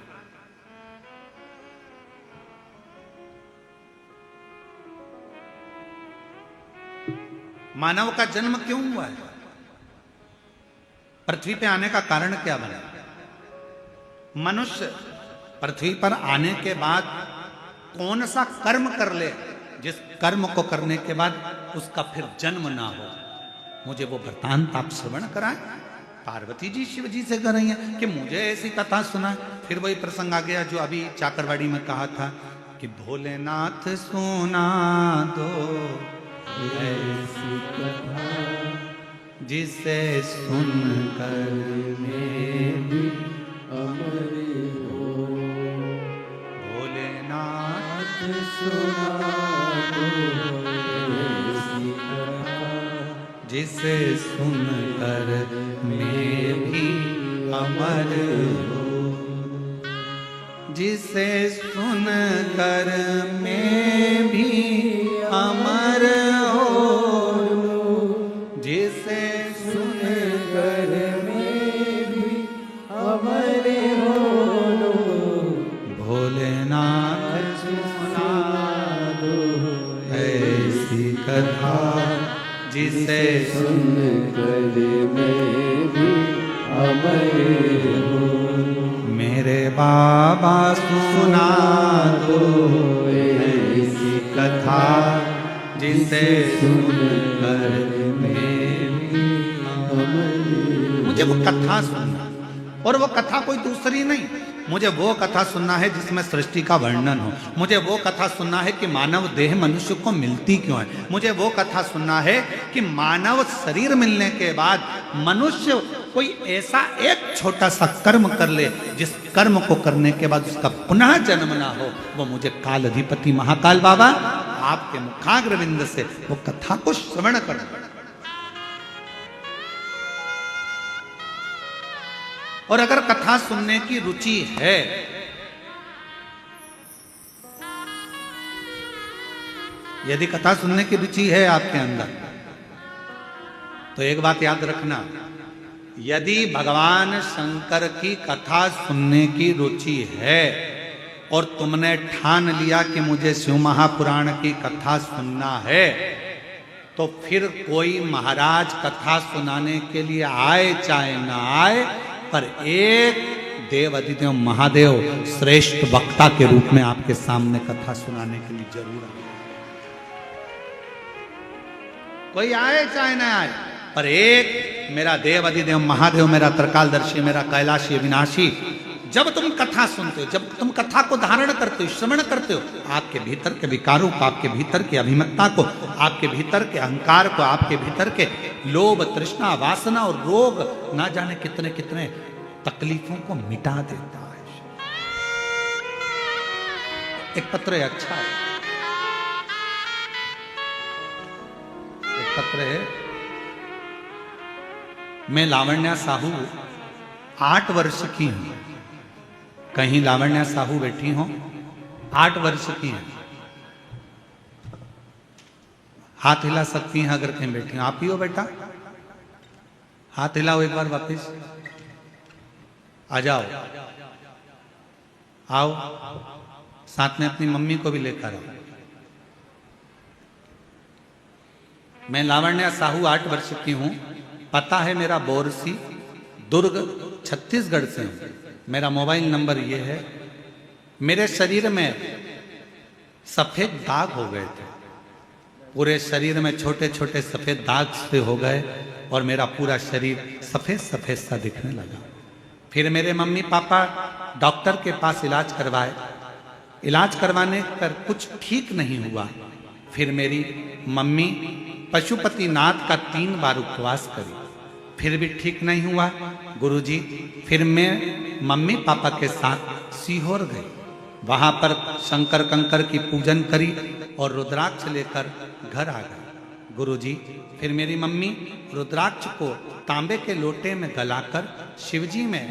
मानव का जन्म क्यों हुआ है? पृथ्वी पे आने का कारण क्या बना? मनुष्य पृथ्वी पर आने के बाद कौन सा कर्म कर ले जिस कर्म को करने के बाद उसका फिर जन्म ना हो? मुझे वो वृत्तांत आप श्रवण कराएं। पार्वती जी शिव जी से कर रही हैं कि मुझे ऐसी कथा सुना। फिर वही प्रसंग आ गया जो अभी चाकरवाड़ी में कहा था कि भोलेनाथ सुना दो ऐसी कथा जिसे सुनकर मैं भी अमर हो। भोलेनाथ सुना दो ऐसी कथा जिसे सुनकर मैं भी अमर हो। जिसे सुनकर मैं भी अमर हो। जिसे सुनकर मैं भी अमर हो। भोलेनाथ सुना दो ऐसी कथा जिसे सुनकर मैं भी अमर हो। मेरे बाबा सुना दो ऐसी कथा जिसे सुनकर मैं भी अमर हो। मुझे वो कथा सुनना, और वो कथा कोई दूसरी नहीं, मुझे वो कथा सुनना है जिसमें सृष्टि का वर्णन हो। मुझे वो कथा सुनना है कि मानव देह मनुष्य को मिलती क्यों है। मुझे वो कथा सुनना है कि मानव शरीर मिलने के बाद मनुष्य कोई ऐसा एक छोटा सा कर्म कर ले जिस कर्म को करने के बाद उसका पुनः जन्म ना हो। वो मुझे काल अधिपति महाकाल बाबा आपके मुखाग्रविंद से वो कथा को श्रवण करना। और अगर कथा सुनने की रुचि है, यदि कथा सुनने की रुचि है आपके अंदर, तो एक बात याद रखना, यदि भगवान शंकर की कथा सुनने की रुचि है और तुमने ठान लिया कि मुझे शिव महापुराण की कथा सुनना है, तो फिर कोई महाराज कथा सुनाने के लिए आए चाहे ना आए, पर एक देव अधिदेव महादेव श्रेष्ठ वक्ता के रूप में आपके सामने कथा सुनाने के लिए जरूर आए। कोई आए चाहे ना आए, पर एक मेरा देव अधिदेव महादेव, मेरा त्रिकालदर्शी, मेरा कैलाशी अविनाशी, जब तुम कथा सुनते हो, जब तुम कथा को धारण करते हो, श्रवण करते हो, आपके भीतर के विकारों को, आपके भीतर की अभिमत्ता को, आपके भीतर के अहंकार को, आपके भीतर के लोभ तृष्णा वासना और रोग, ना जाने कितने कितने तकलीफों को मिटा देता है। एक पत्र है, अच्छा है, एक पत्र है। मैं लावण्या साहू 8 वर्ष की हूं। कहीं लावण्या साहू बैठी हो, 8 वर्ष की है। हाथ हिला सकती हैं अगर कहीं बैठी हो। आप ही हो बेटा, हाथ हिलाओ एक बार वापिस। आ जाओ, आओ, साथ में अपनी मम्मी को भी लेकर आओ। मैं लावण्या साहू 8 वर्ष की हूं। पता है मेरा बोरसी, दुर्ग, छत्तीसगढ़ से हूं। मेरा मोबाइल नंबर ये है। मेरे शरीर में सफेद दाग हो गए थे, पूरे शरीर में छोटे छोटे सफेद दाग से हो गए और मेरा पूरा शरीर सफेद सफेद सा दिखने लगा। फिर मेरे मम्मी पापा डॉक्टर के पास इलाज करवाए। इलाज करवाने पर कुछ ठीक नहीं हुआ। फिर मेरी मम्मी पशुपतिनाथ का 3 बार उपवास करी, फिर भी ठीक नहीं हुआ। गुरुजी, फिर मैं मम्मी पापा के साथ सीहोर गई, वहां पर शंकर कंकर की पूजन करी और रुद्राक्ष लेकर घर आ गए। गुरुजी, फिर मेरी मम्मी रुद्राक्ष को तांबे के लोटे में गलाकर शिवजी में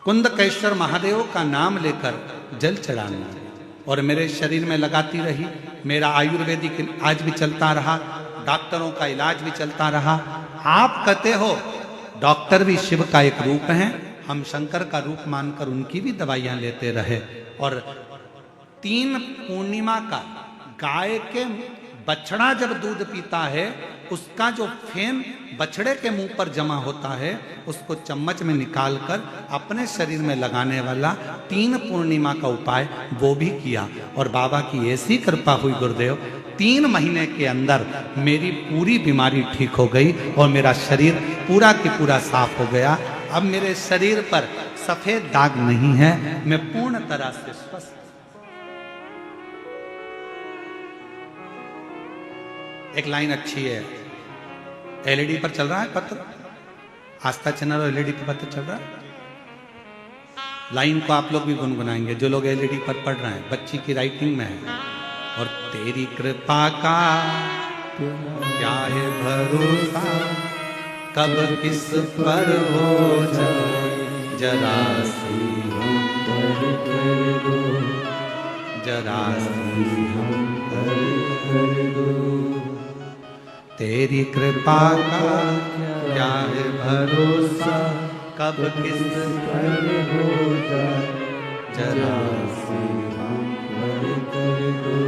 कुंदकेश्वर महादेव का नाम लेकर जल चढ़ाना और मेरे शरीर में लगाती रही। मेरा आयुर्वेदिक आज भी चलता रहा, डॉक्टरों का इलाज भी चलता रहा। आप कहते हो डॉक्टर भी शिव का एक रूप है, हम शंकर का रूप मानकर उनकी भी दवाइयां लेते रहे। और 3 पूर्णिमा का गाय के बछड़ा जब दूध पीता है, उसका जो फेन बछड़े के मुंह पर जमा होता है, उसको चम्मच में निकालकर अपने शरीर में लगाने वाला 3 पूर्णिमा का उपाय वो भी किया। और बाबा की ऐसी कृपा हुई गुरुदेव, 3 महीने के अंदर मेरी पूरी बीमारी ठीक हो गई और मेरा शरीर पूरा की पूरा साफ हो गया। अब मेरे शरीर पर सफेद दाग नहीं है, मैं पूर्ण तरह से स्वस्थ। एक लाइन अच्छी है, एलईडी पर चल रहा है पत्र, आस्था चैनल और एलईडी पर पत्र चल रहा है। लाइन को आप लोग भी गुनगुनाएंगे जो लोग एलईडी पर पढ़ रहे हैं, बच्ची की राइटिंग में है। और तेरी कृपा का क्या है भरोसा, कब किस पर हो जाए जरा सी हम पर कर दो, जरा सी हम पर कर दो। तेरी कृपा का क्या है भरोसा, कब किस पर हो जाए जरा सी हम पर कर दो।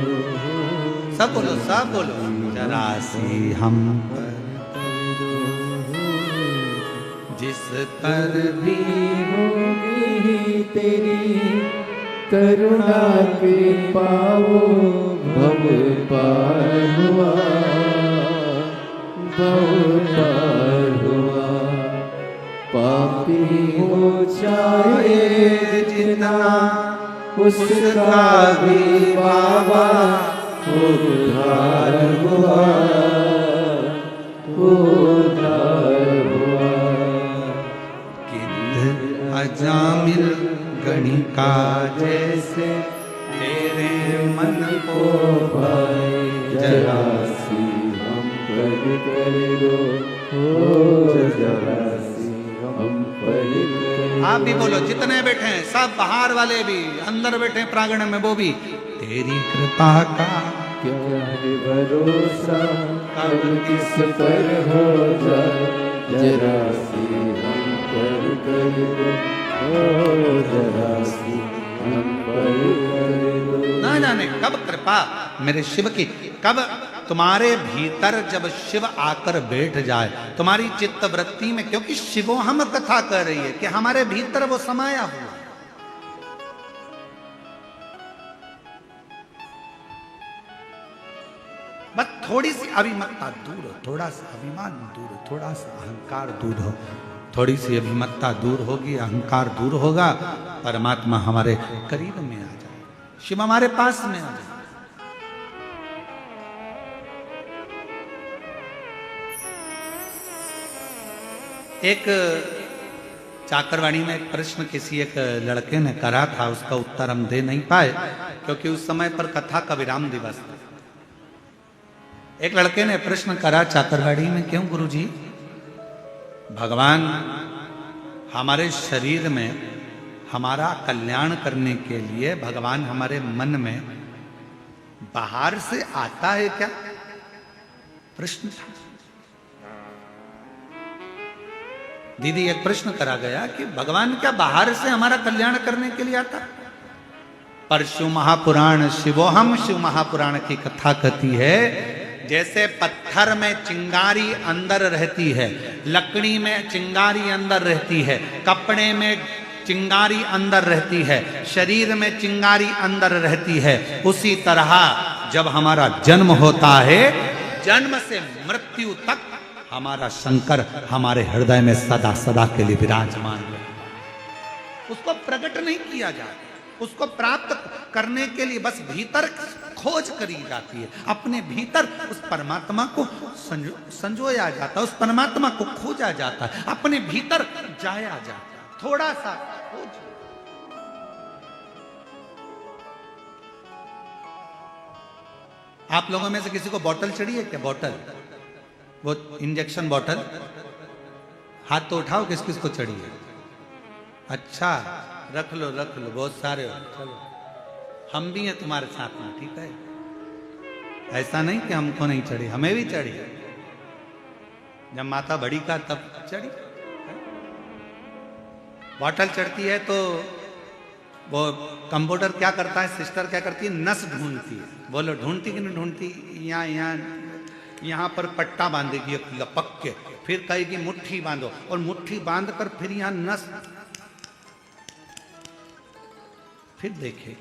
सब बोलो, सब बोलो, जरा सी हम पर कर दो। जिस पर भी होगी तेरी करुणा कृपा वो भव पार हुआ, भव पार हुआ। पापी हो चाहे जितना, उसका भी बाबा उद्धार हुआ, उद्धार हुआ। गिद्ध अजामिल गणिका जैसे तेरे मन को भाई जरा सी हम पर कर दो, हो जरा सी हम पर कर दो। आप भी बोलो, जितने बैठे हैं सब, बाहर वाले भी, अंदर बैठे हैं प्रांगण में वो भी। तेरी कृपा का क्या है भरोसा, कब किस पर हो जाए जरा सी हम पर कर दो, हो जरा सी हम पर कर दो। ना जाने कब कृपा मेरे शिव की, कब तुम्हारे भीतर जब शिव आकर बैठ जाए तुम्हारी चित्त वृत्ति में, क्योंकि शिवो हम कथा कर रही है कि हमारे भीतर वो समाया हुआ। बस थोड़ी सी अभिमत्ता दूर हो, थोड़ा सा अभिमान दूर हो, थोड़ा सा अहंकार दूर हो। थोड़ी सी अभिमत्ता दूर होगी, अहंकार दूर होगा, परमात्मा हमारे करीब में आ जाए, शिव हमारे पास में आ जाए। एक चाकरवाणी में एक प्रश्न किसी एक लड़के ने करा था, उसका उत्तर हम दे नहीं पाए क्योंकि उस समय पर कथा का विराम दिवस था। एक लड़के ने प्रश्न करा चाकरवाड़ी में, क्यों गुरुजी भगवान हमारे शरीर में हमारा कल्याण करने के लिए भगवान हमारे मन में बाहर से आता है क्या? प्रश्न था। दीदी एक प्रश्न करा गया कि भगवान क्या बाहर से हमारा कल्याण करने के लिए आता? पर शिव महापुराण, शिवोहम शिव महापुराण की कथा कहती है, जैसे पत्थर में चिंगारी अंदर रहती है, लकड़ी में चिंगारी अंदर रहती है, कपड़े में चिंगारी अंदर रहती है, शरीर में चिंगारी अंदर रहती है, उसी तरह जब हमारा जन्म होता है, जन्म से मृत्यु तक हमारा शंकर हमारे हृदय में सदा सदा के लिए विराजमान है। उसको प्रकट नहीं किया जाता, उसको प्राप्त करने के लिए बस भीतर खोज करी जाती है, अपने भीतर उस परमात्मा को संजोया जाता है, उस परमात्मा को खोजा जाता है, अपने भीतर जाया जाता है। थोड़ा सा खोज। आप लोगों में से किसी को बोतल चढ़ी है क्या? बोतल, वो इंजेक्शन बोतल, हाथ तो उठाओ, किस किस को चढ़ी है? अच्छा, रख लो, बहुत सारे हो, चलो हम भी हैं तुम्हारे साथ में, ठीक है? ऐसा नहीं कि हमको नहीं चढ़ी, हमें भी चढ़ी। जब माता बड़ी का तब चढ़ी। बोतल चढ़ती है तो वो कंप्यूटर क्या करता है, सिस्टर क्या करती है, नस ढूंढती है। बोलो ढूंढती कि नहीं ढूंढती? यहाँ पर पट्टा बांधेगी एक लपक के, फिर कहेगी मुट्ठी बांधो, और मुट्ठी बांध कर फिर यहाँ नस, फिर देखे।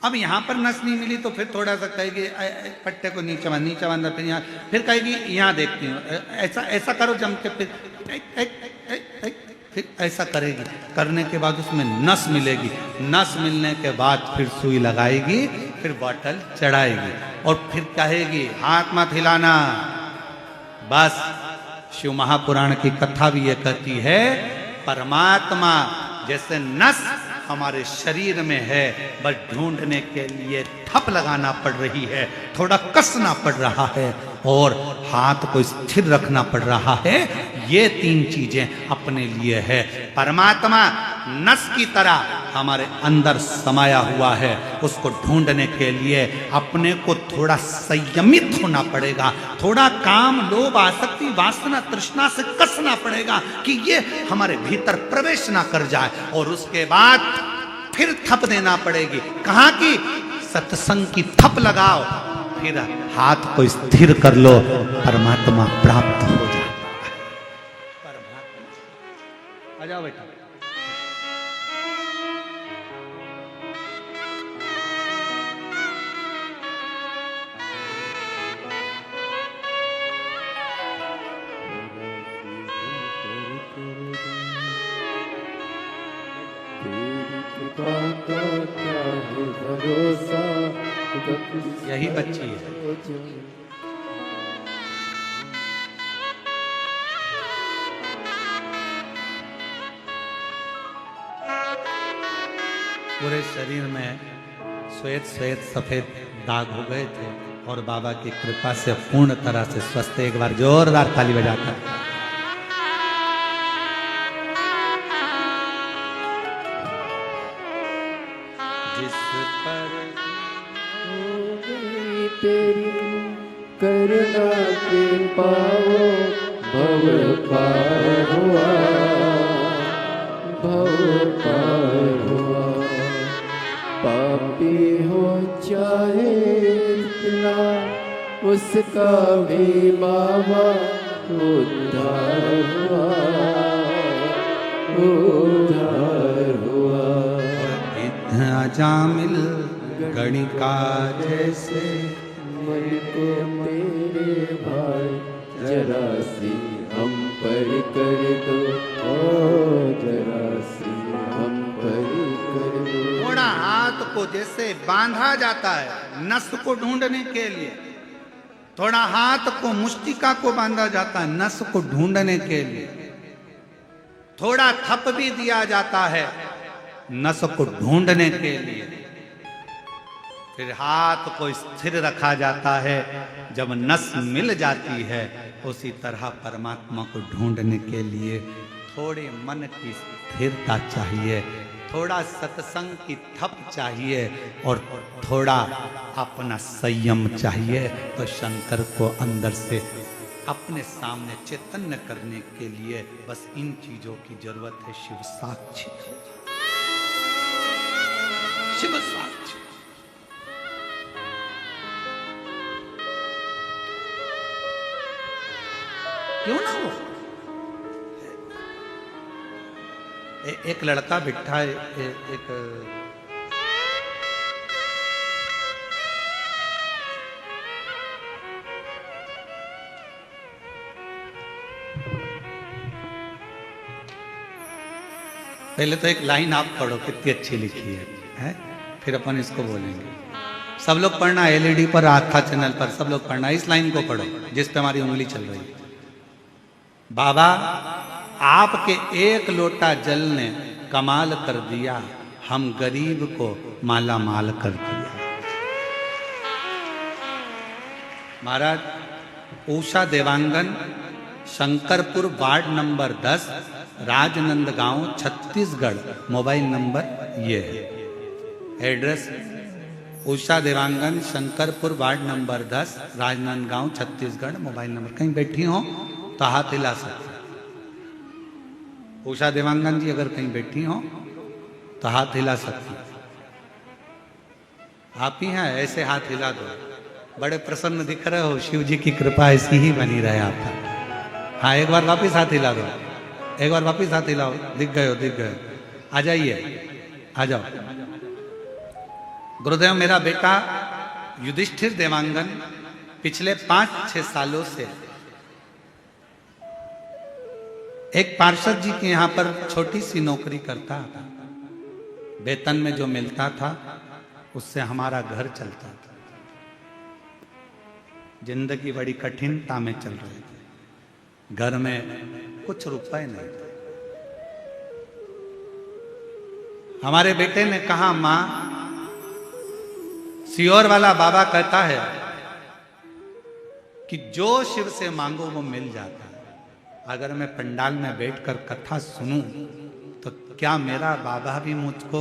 अब यहाँ पर नस नहीं मिली तो फिर थोड़ा सा कहेगी पट्टे को नीचे बांधा, फिर यहाँ, फिर कहेगी यहाँ देखती हूँ, ऐसा करो जम के, फिर ऐसा करेगी। करने के बाद उसमें नस मिलेगी, नस मिलने के बाद फिर सुई लगाएगी, फिर बॉटल चढ़ाएगी, और फिर कहेगी हाथ मत हिलाना। बस शिव महापुराण की कथा भी ये कहती है, परमात्मा जैसे नस हमारे शरीर में है, बस ढूंढने के लिए थप लगाना पड़ रही है, थोड़ा कसना पड़ रहा है, और हाथ को स्थिर रखना पड़ रहा है। ये तीन चीजें अपने लिए है। परमात्मा नस की तरह हमारे अंदर समाया हुआ है, उसको ढूंढने के लिए अपने को थोड़ा संयमित होना पड़ेगा, थोड़ा काम, लोभ, आसक्ति, वासना, तृष्णा से कसना पड़ेगा कि ये हमारे भीतर प्रवेश ना कर जाए, और उसके बाद फिर थप देना पड़ेगी। कहाँ की? सत्संग की थप लगाओ, फिर हाथ को स्थिर कर लो, परमात्मा प्राप्त हो जाता है। परमात्मा आ जाओ बेटा। यही बच्ची है। पूरे शरीर में श्वेत श्वेत सफेद दाग हो गए थे, और बाबा की कृपा से पूर्ण तरह से स्वस्थ। एक बार जोरदार ताली बजाकर जिस पर तेरी करुणा के पाओ, भव पार हुआ, भव पार हुआ। पापी हो चाहे इतना, उसका भी बाबा उद्धार हुआ, उद्धार हुआ। जामिल गणिका जैसे मन को मेरे भाई जरा सी हम पर कर दो, ओ जरा सी हम पर कर दो। थोड़ा हाथ को जैसे बांधा जाता है नस को ढूंढने के लिए, थोड़ा हाथ को, मुष्टिका को बांधा जाता है नस को ढूंढने के लिए, थोड़ा थप भी दिया जाता है नस को ढूंढने के लिए, फिर हाथ को स्थिर रखा जाता है जब नस मिल जाती है। उसी तरह परमात्मा को ढूंढने के लिए थोड़े मन की स्थिरता चाहिए, थोड़ा सत्संग की थप चाहिए, और थोड़ा अपना संयम चाहिए। तो शंकर को अंदर से अपने सामने चैतन्य करने के लिए बस इन चीजों की जरूरत है। शिव साक्षी, शिव साक्षी। क्यों ना हो? एक लड़का बिठा एक पहले तो एक लाइन आप पढ़ो, कितनी अच्छी लिखी है? फिर अपन इसको बोलेंगे। सब लोग पढ़ना, एलईडी पर, आस्था चैनल पर सब लोग पढ़ना, इस लाइन को पढ़ो जिस पे हमारी उंगली चल रही है। बाबा आपके एक लोटा जल ने कमाल कर दिया, हम गरीब को माला माल कर दिया। महाराज Usha Dewangan, Shankarpur, ward number 10, Rajnandgaon, Chhattisgarh. Mobile number ये है। Address Usha Dewangan, Shankarpur, ward number 10, Rajnandgaon, Chhattisgarh. Mobile number, कहीं बैठी हो तो हाथ हिला सकते। उषा देवांगन जी अगर कहीं बैठी हो तो हाथ हिला सकती। आप ही हैं, ऐसे हाथ हिला दो। बड़े प्रसन्न दिख रहे हो, शिव जी की कृपा ऐसी ही बनी रहे आप पर। हाँ, एक बार वापिस हाथ हिला दो, एक बार वापिस हाथ हिलाओ। दिख गए हो, दिख गए हो। आ जाइए, आ जाओ। गुरुदेव, मेरा बेटा युधिष्ठिर देवांगन पिछले 5-6 सालों से एक पार्षद जी के यहां पर छोटी सी नौकरी करता था। वेतन में जो मिलता था उससे हमारा घर चलता था। जिंदगी बड़ी कठिनता में चल रही थी, घर में कुछ रुपए नहीं थे। हमारे बेटे ने कहा, मां, सियोर वाला बाबा कहता है कि जो शिव से मांगो वो मिल जाता है। अगर मैं पंडाल में बैठकर कथा सुनूं तो क्या मेरा बाबा भी मुझको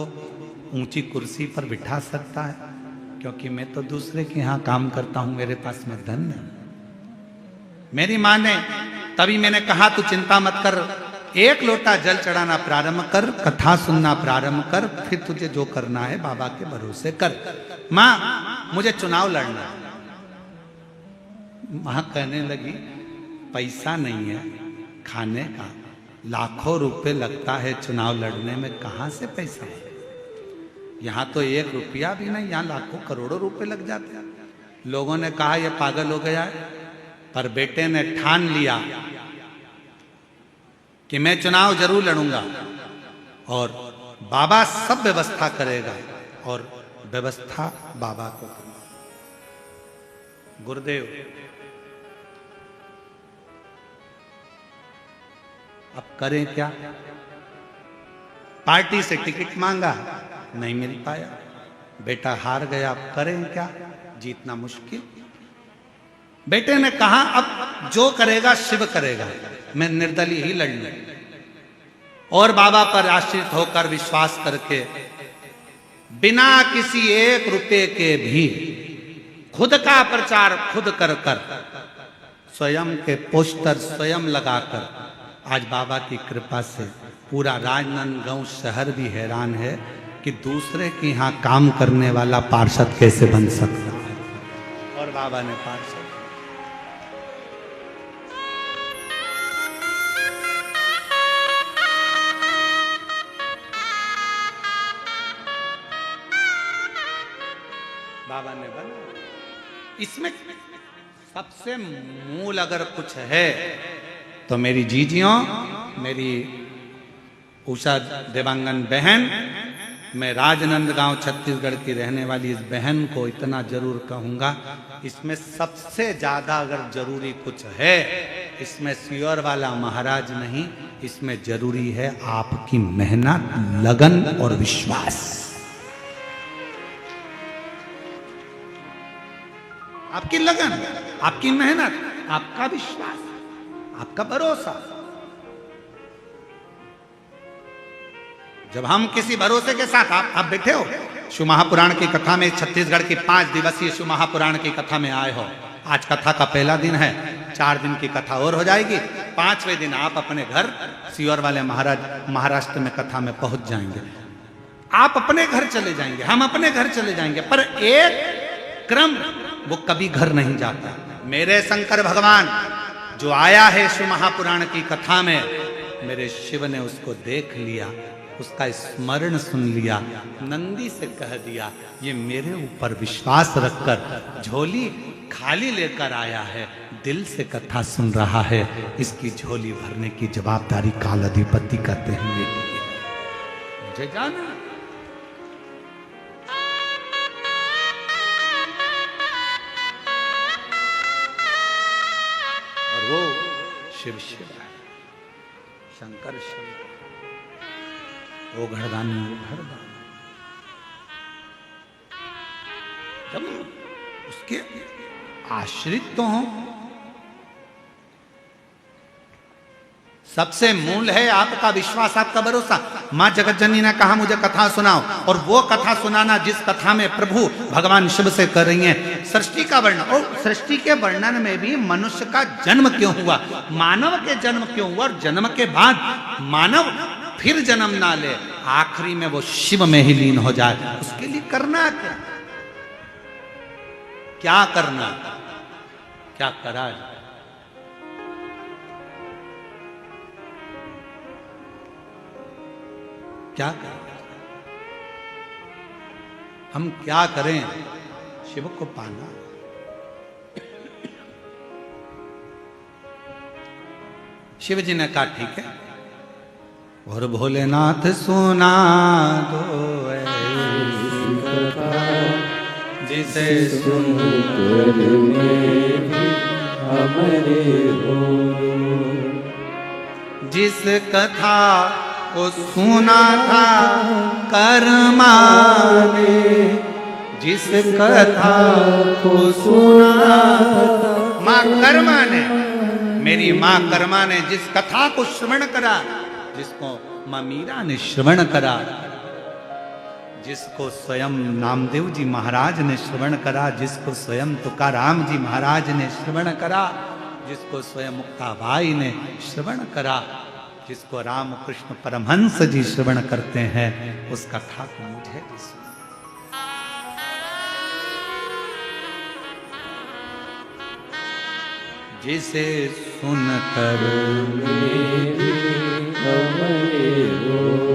ऊंची कुर्सी पर बिठा सकता है? क्योंकि मैं तो दूसरे के यहां काम करता हूं, मेरे पास में धन है। मेरी मां ने, तभी मैंने कहा तू चिंता मत कर, एक लोटा जल चढ़ाना प्रारंभ कर, कथा सुनना प्रारंभ कर, फिर तुझे जो करना है बाबा के भरोसे कर। मां, मुझे चुनाव लड़ना है। मां कहने लगी, पैसा नहीं है खाने का, लाखों रुपए लगता है चुनाव लड़ने में, कहां से पैसा है? यहां तो 1 रुपया भी नहीं, यहां लाखों करोड़ों रुपए लग जाते हैं। लोगों ने कहा यह पागल हो गया है, पर बेटे ने ठान लिया कि मैं चुनाव जरूर लड़ूंगा और बाबा सब व्यवस्था करेगा और व्यवस्था बाबा को करना। गुरुदेव, अब करें क्या? पार्टी से टिकट मांगा, नहीं मिल पाया, बेटा हार गया, अब करें क्या? जीतना मुश्किल। बेटे ने कहा अब जो करेगा शिव करेगा, मैं निर्दलीय ही लड़ूंगा। और बाबा पर आश्रित होकर विश्वास करके बिना किसी 1 रुपए के भी खुद का प्रचार खुद कर कर, स्वयं के पोस्टर स्वयं लगाकर, आज बाबा की कृपा से पूरा राजनांदगांव शहर भी हैरान है कि दूसरे के यहाँ काम करने वाला पार्षद कैसे बन सकता है। और बाबा ने पार्षद, बाबा ने बना। इसमें सबसे मूल अगर कुछ है तो मेरी जीजियों, मेरी उषा देवांगन बहन, मैं राजनंदगांव छत्तीसगढ़ की रहने वाली इस बहन को इतना जरूर कहूंगा, इसमें सबसे ज्यादा अगर जरूरी कुछ है, इसमें सियोर वाला महाराज नहीं, इसमें जरूरी है आपकी मेहनत, लगन और विश्वास। आपकी लगन, आपकी मेहनत, आपका विश्वास, आपका भरोसा। जब हम किसी भरोसे के साथ, आप बैठे हो शिव महापुराण की कथा में, छत्तीसगढ़ की 5 दिवसीय शिव महापुराण की कथा में आए हो। आज कथा का पहला दिन है, 4 दिन की कथा और हो जाएगी। 5वें दिन आप अपने घर सियोर वाले महाराज महाराष्ट्र में कथा में पहुंच जाएंगे। आप अपने घर चले जाएंगे, हम अपने घर चले जाएंगे, पर एक क्रम वो कभी घर नहीं जाता। मेरे शंकर भगवान जो आया है शिव महापुराण की कथा में, मेरे शिव ने उसको देख लिया, उसका स्मरण सुन लिया, नंदी से कह दिया ये मेरे ऊपर विश्वास रखकर झोली खाली लेकर आया है, दिल से कथा सुन रहा है, इसकी झोली भरने की जवाबदारी काल अधिपति करते हैं मेरे लिए। मुझे जाना शिव शिव है, शंकर शिव, वो घरदानी वो घरदानी। जब उसके आश्रित तो हों, सबसे मूल है आपका विश्वास, आपका भरोसा। मां जगत जननी ने कहा मुझे कथा सुनाओ, और वो कथा सुनाना जिस कथा में प्रभु भगवान शिव से कर रही हैं सृष्टि का वर्णन। और सृष्टि के वर्णन में भी मनुष्य का जन्म क्यों हुआ, मानव के जन्म क्यों हुआ, और जन्म के बाद मानव फिर जन्म ना ले, आखिरी में वो शिव में ही लीन हो जाए, उसके लिए करना क्या, क्या करना, क्या करा जाए। क्या करें, हम क्या करें शिव को पाना। शिव जी ने कहा ठीक है, और भोलेनाथ सुना दो जिसे सुनकर हमारे हो, जिस कथा को सुना था कर्मा ने, जिस कथा को सुना माँ कर्मा ने, मेरी माँ कर्मा ने जिस कथा को श्रवण करा, जिसको माँ मीरा ने श्रवण करा, जिसको स्वयं नामदेव जी महाराज ने श्रवण करा, जिसको स्वयं तुकाराम जी महाराज ने श्रवण करा, जिसको स्वयं मुक्ताबाई ने श्रवण करा, जिसको राम कृष्ण परमहंस जी श्रवण करते हैं, उस कथा को मुझे भी सुना। जिसे सुनकर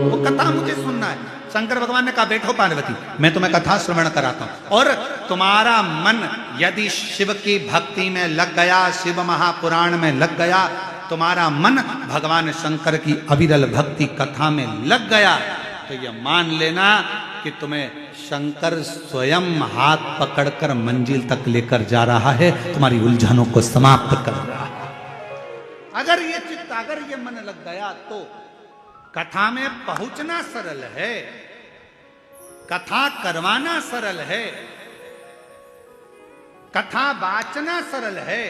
वो कथा मुझे सुनना है। शंकर भगवान ने कहा बैठो पार्वती, मैं तुम्हें कथा श्रवण कराता हूं, और तुम्हारा मन यदि शिव की भक्ति में लग गया, शिव महापुराण में लग गया, तुम्हारा मन भगवान शंकर की अविरल भक्ति कथा में लग गया, तो यह मान लेना कि तुम्हें शंकर स्वयं हाथ पकड़कर मंजिल तक लेकर जा रहा है, तुम्हारी उलझनों को समाप्त कर रहा है। अगर ये चित्त, अगर ये मन लग गया तो कथा में पहुंचना सरल है, कथा करवाना सरल है, कथा बाचना सरल है,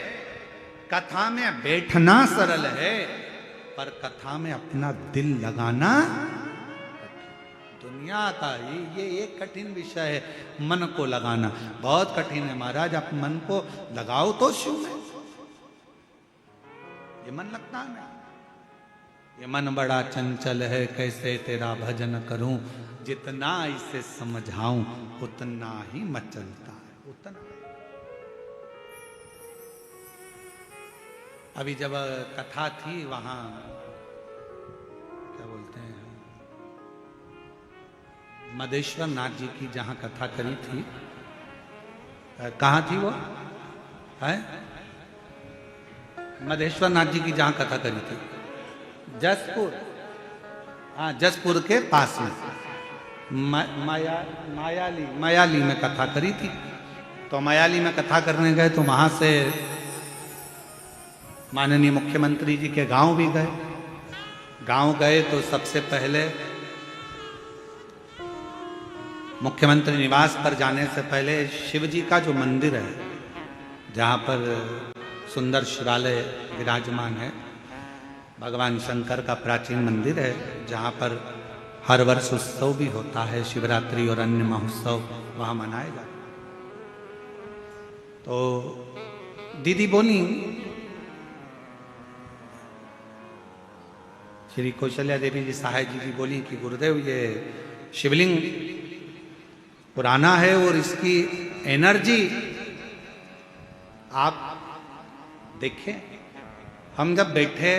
कथा में बैठना सरल है, पर कथा में अपना दिल लगाना दुनिया का ये एक कठिन विषय है। मन को लगाना बहुत कठिन है महाराज। आप मन को लगाओ तो शिव में, ये मन लगता नहीं। ये मन बड़ा चंचल है, कैसे तेरा भजन करूं, जितना इसे समझाऊं उतना ही मचलता है, उतना। अभी जब कथा थी वहां क्या बोलते हैं, मदेश्वर नाथ जी की जहां कथा करी थी, कहाँ थी वो है, मदेश्वर नाथ जी की जहां कथा करी थी, जसपुर, हाँ जसपुर के पास में मायाली में कथा करी थी। तो मायाली में कथा करने गए तो वहां से माननीय मुख्यमंत्री जी के गांव भी गए। गांव गए तो सबसे पहले मुख्यमंत्री निवास पर जाने से पहले शिव जी का जो मंदिर है, जहाँ पर सुंदर शिवालय विराजमान है, भगवान शंकर का प्राचीन मंदिर है, जहाँ पर हर वर्ष उत्सव भी होता है, शिवरात्रि और अन्य महोत्सव वहाँ मनाए जाते। तो दीदी बोली, श्री कौशल्या देवी जी सहाय जी बोली कि गुरुदेव ये शिवलिंग पुराना है और इसकी एनर्जी आप देखें। हम जब बैठे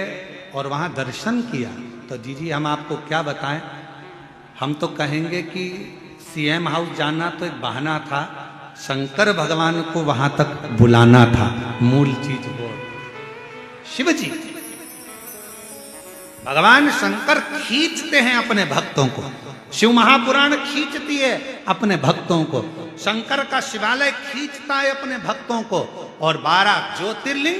और वहाँ दर्शन किया तो जी हम आपको क्या बताएं, हम तो कहेंगे कि सीएम हाउस जाना तो एक बहाना था, शंकर भगवान को वहां तक बुलाना था, मूल चीज वो शिव जी। भगवान शंकर खींचते हैं अपने भक्तों को, शिव महापुराण खींचती है अपने भक्तों को, शंकर का शिवालय खींचता है अपने भक्तों को, और 12 ज्योतिर्लिंग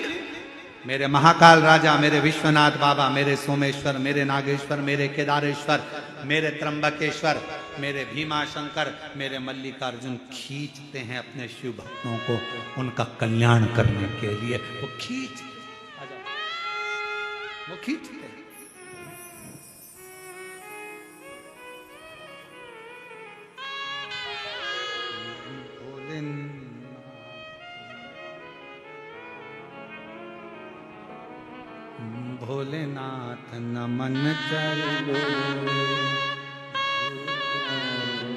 मेरे महाकाल राजा, मेरे विश्वनाथ बाबा, मेरे सोमेश्वर, मेरे नागेश्वर, मेरे केदारेश्वर, मेरे त्र्यंबकेश्वर, मेरे भीमा शंकर, मेरे मल्लिकार्जुन खींचते हैं अपने शिव भक्तों को उनका कल्याण करने के लिए। वो खींचते हैं। भोलेनाथ नमन चलो,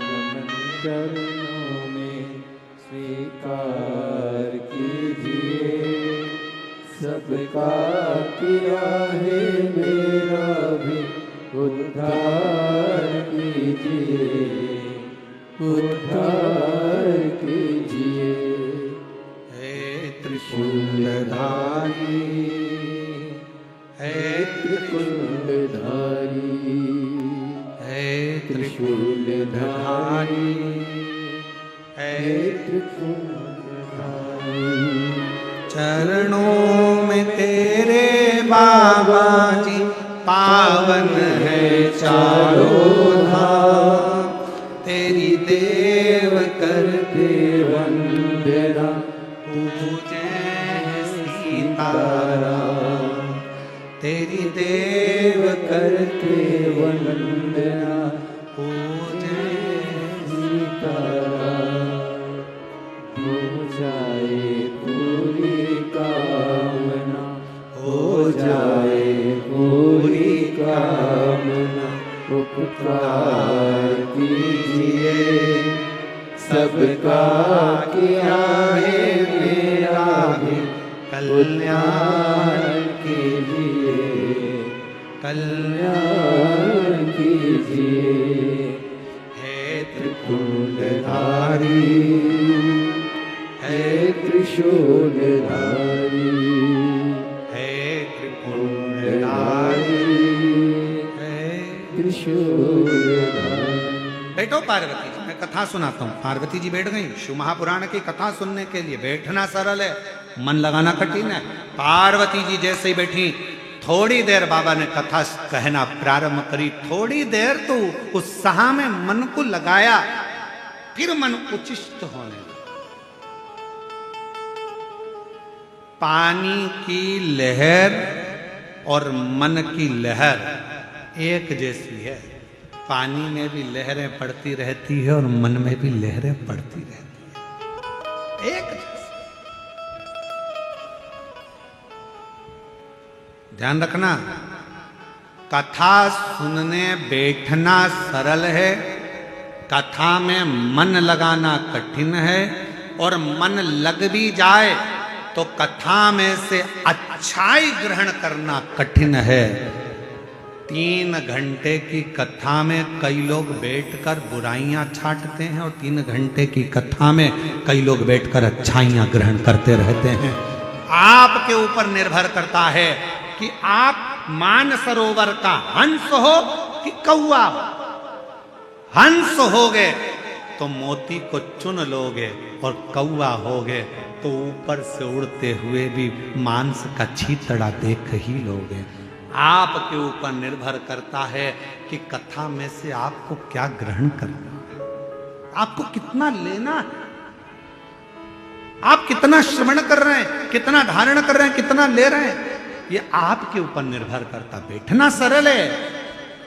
नमन चरणों में स्वीकार कीजिए, सबका किया है मेरा भी उद्धार कीजिए, उद्धार कीजिए। हे त्रिशूलधारी, हे त्रिशूलधारी, हे त्रिशूलधारी, हे त्रिशूलधारी। चरणों में तेरे बाबा जी पावन है चारों धाम, तेरी देव करते वंदना, पूजे सीताराम, तेरी देव करते वंदना, पूजे सीताराम। हो जाए पूरी कामना, हो जाए पूरी कामना, उपकार कीजिए, सबका किया है मेरा भी कल्याण कीजिए, कल्याण कीजिए। हे त्रिशूलधारी, हे त्रिशूलधारी, हे त्रिपुरधारी, हे त्रिशूलधारी। बैठो पार्वती जी, मैं कथा सुनाता हूँ। पार्वती जी बैठ गई। शिव महापुराण की कथा सुनने के लिए बैठना सरल है, मन लगाना कठिन है। पार्वती जी जैसे ही बैठी, थोड़ी देर बाबा ने कथा कहना प्रारंभ करी। थोड़ी देर तो उत्साह में मन को लगाया, फिर मन उचिष्ट होने लगा। पानी की लहर और मन की लहर एक जैसी है। पानी में भी लहरें पड़ती रहती है और मन में भी लहरें पड़ती रहती है, एक जैसी। ध्यान रखना, कथा सुनने बैठना सरल है, कथा में मन लगाना कठिन है, और मन लग भी जाए तो कथा में से अच्छाई ग्रहण करना कठिन है। 3 घंटे की कथा में कई लोग बैठकर बुराइयां छांटते हैं, और 3 घंटे की कथा में कई लोग बैठकर अच्छाइयां ग्रहण करते रहते हैं। आपके ऊपर निर्भर करता है कि आप मानसरोवर का हंस हो कि कौवा हो। हंस होगे तो मोती को चुन लोगे, और कौवा होगे तो ऊपर से उड़ते हुए भी मांस का छीतड़ा देख ही लोगे। आपके ऊपर निर्भर करता है कि कथा में से आपको क्या ग्रहण करना है, आपको कितना लेना है, आप कितना श्रवण कर रहे हैं, कितना धारण कर रहे हैं, कितना ले रहे हैं, ये आपके ऊपर निर्भर करता। बैठना सरल है,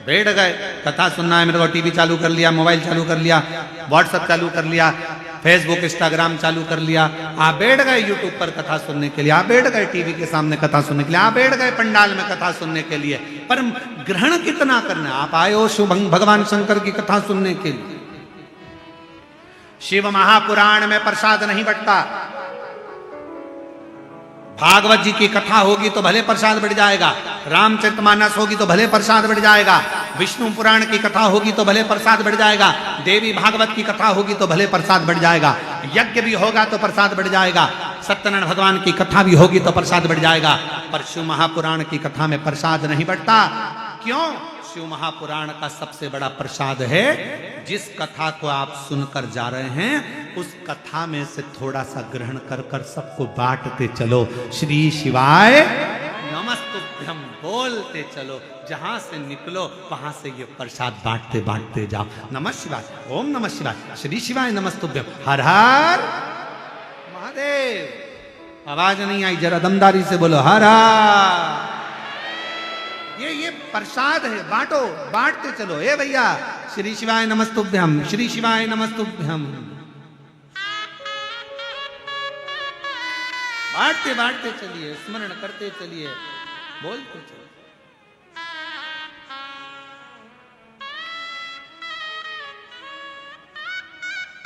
बैठ गए, कथा सुनना है मेरे को, टीवी चालू कर लिया, मोबाइल चालू कर लिया, व्हाट्सएप चालू कर लिया, फेसबुक इंस्टाग्राम चालू कर लिया, आप बैठ गए यूट्यूब पर कथा सुनने के लिए, आप बैठ गए टीवी के सामने कथा सुनने के लिए, आप बैठ गए पंडाल में कथा सुनने के लिए, पर ग्रहण कितना करना है? आप आए हो शिव भगवान शंकर की कथा सुनने के लिए। शिव महापुराण में प्रसाद नहीं बंटता। भागवत जी की कथा होगी तो भले प्रसाद बढ़ जाएगा, रामचरितमानस होगी तो भले प्रसाद बढ़ जाएगा, विष्णु पुराण की कथा होगी तो भले प्रसाद बढ़ जाएगा, देवी भागवत की कथा होगी तो भले प्रसाद बढ़ जाएगा, यज्ञ भी होगा तो प्रसाद बढ़ जाएगा, सत्यनारायण भगवान की कथा भी होगी तो प्रसाद बढ़ जाएगा। पर शिव महापुराण की कथा में प्रसाद नहीं बढ़ता। क्यों? शिव महापुराण का सबसे बड़ा प्रसाद है, जिस कथा को आप सुनकर जा रहे हैं उस कथा में से थोड़ा सा ग्रहण कर कर सबको बांटते चलो। श्री शिवाय नमस्तुभ्यम बोलते चलो, जहां से निकलो वहां से ये प्रसाद बांटते बांटते जाओ। नमः शिवाय, ओम नमः शिवाय, श्री शिवाय नमस्तुभ्यम, हर हर महादेव। आवाज नहीं आई, जरा दमदारी से बोलो हर हर। ये प्रसाद है, बांटो, बांटते चलो। ए भैया, श्री शिवाय नमस्तुभ्यम, श्री शिवाय नमस्तुभ्यम, बांटते बांटते चलिए, स्मरण करते चलिए, बोलते चलिए।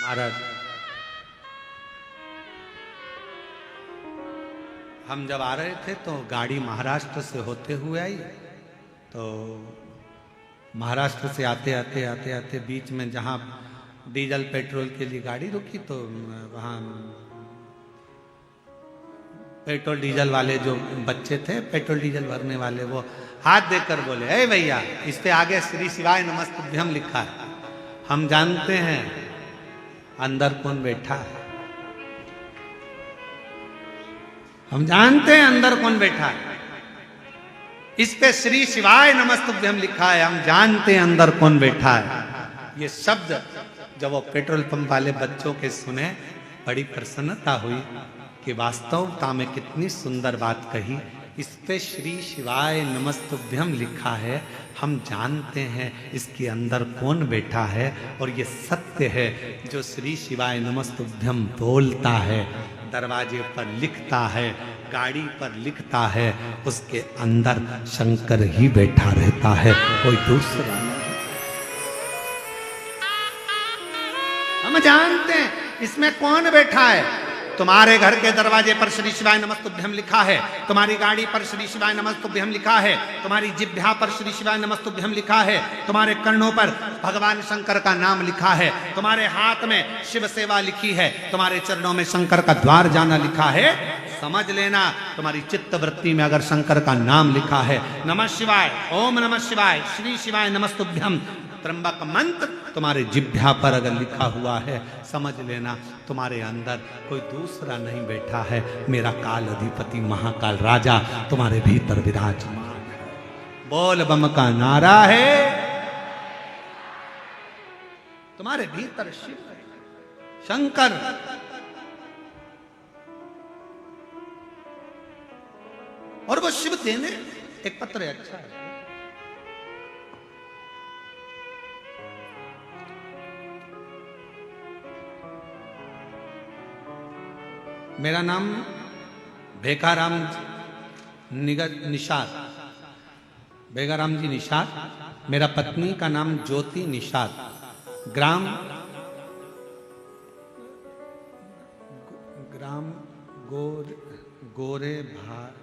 महाराज, हम जब आ रहे थे तो गाड़ी महाराष्ट्र से होते हुए आई, तो महाराष्ट्र से आते आते आते आते बीच में जहाँ डीजल पेट्रोल के लिए गाड़ी रुकी तो वहाँ पेट्रोल डीजल वाले जो बच्चे थे, पेट्रोल डीजल भरने वाले, वो हाथ देकर बोले, ए भैया, इस पे आगे श्री शिवाय नमस्तुभ्यम लिखा है, हम जानते हैं अंदर कौन बैठा है, हम जानते हैं अंदर कौन बैठा है। इस पे श्री शिवाय नमस्तुभ्यम लिखा है, हम जानते हैं अंदर कौन बैठा है। ये शब्द जब वो पेट्रोल पंप वाले बच्चों के सुने, बड़ी प्रसन्नता हुई कि वास्तवता में कितनी सुंदर बात कही। इस पे श्री शिवाय नमस्तुभ्यम लिखा है, हम जानते हैं इसके अंदर कौन बैठा है। और ये सत्य है, जो श्री शिवाय नमस्तुभ्यम बोलता है, दरवाजे पर लिखता है, गाड़ी पर लिखता है, उसके अंदर शंकर ही बैठा रहता है, कोई दूसरा नहीं। हम जानते हैं इसमें कौन बैठा है। तुम्हारे घर के दरवाजे पर श्री शिवाय नमस्तुभ्यम लिखा है, तुम्हारी गाड़ी पर श्री शिवाय नमस्तुभ्यम लिखा है, तुम्हारी जिह्वा पर श्री शिवाय नमस्तुभ्यम लिखा है, तुम्हारे कर्णों पर भगवान शंकर का नाम लिखा है, तुम्हारे हाथ में शिव सेवा लिखी है, तुम्हारे चरणों में शंकर का द्वार जाना लिखा है। समझ लेना, तुम्हारी चित्त वृत्ति में अगर शंकर का नाम लिखा है, नमः शिवाय, ओम नमः शिवाय, श्री शिवाय नमस्तुभ्यम, त्र्यंबक मंत्र तुम्हारे जिह्वा पर अगर लिखा हुआ है, समझ लेना तुम्हारे अंदर कोई दूसरा नहीं बैठा है, मेरा काल अधिपति महाकाल राजा तुम्हारे भीतर विराजमान है। बोल बम का नारा है, तुम्हारे भीतर शिव है, शंकर। और वो शिव देने एक पत्र है, अच्छा है। मेरा नाम भेकाराम निषाद, भेकाराम जी निषाद, मेरा पत्नी का नाम ज्योति निषाद, ग्राम गोरे भाट,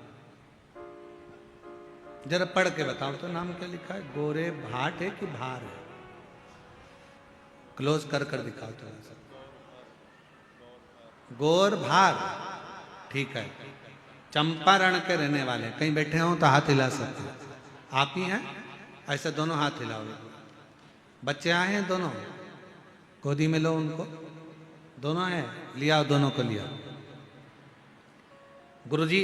जरा पढ़ के बताओ तो नाम क्या लिखा है, गोरे भाट है कि भार है, क्लोज कर कर दिखाओ तो। गोर भार, ठीक है। चंपारण के रहने वाले, कहीं बैठे हो तो हाथ हिला सकते हैं, आप ही हैं, ऐसे दोनों हाथ हिलाओगे। बच्चे आए हैं दोनों, गोदी में लो उनको, दोनों हैं, लिया दोनों को लिया। गुरुजी,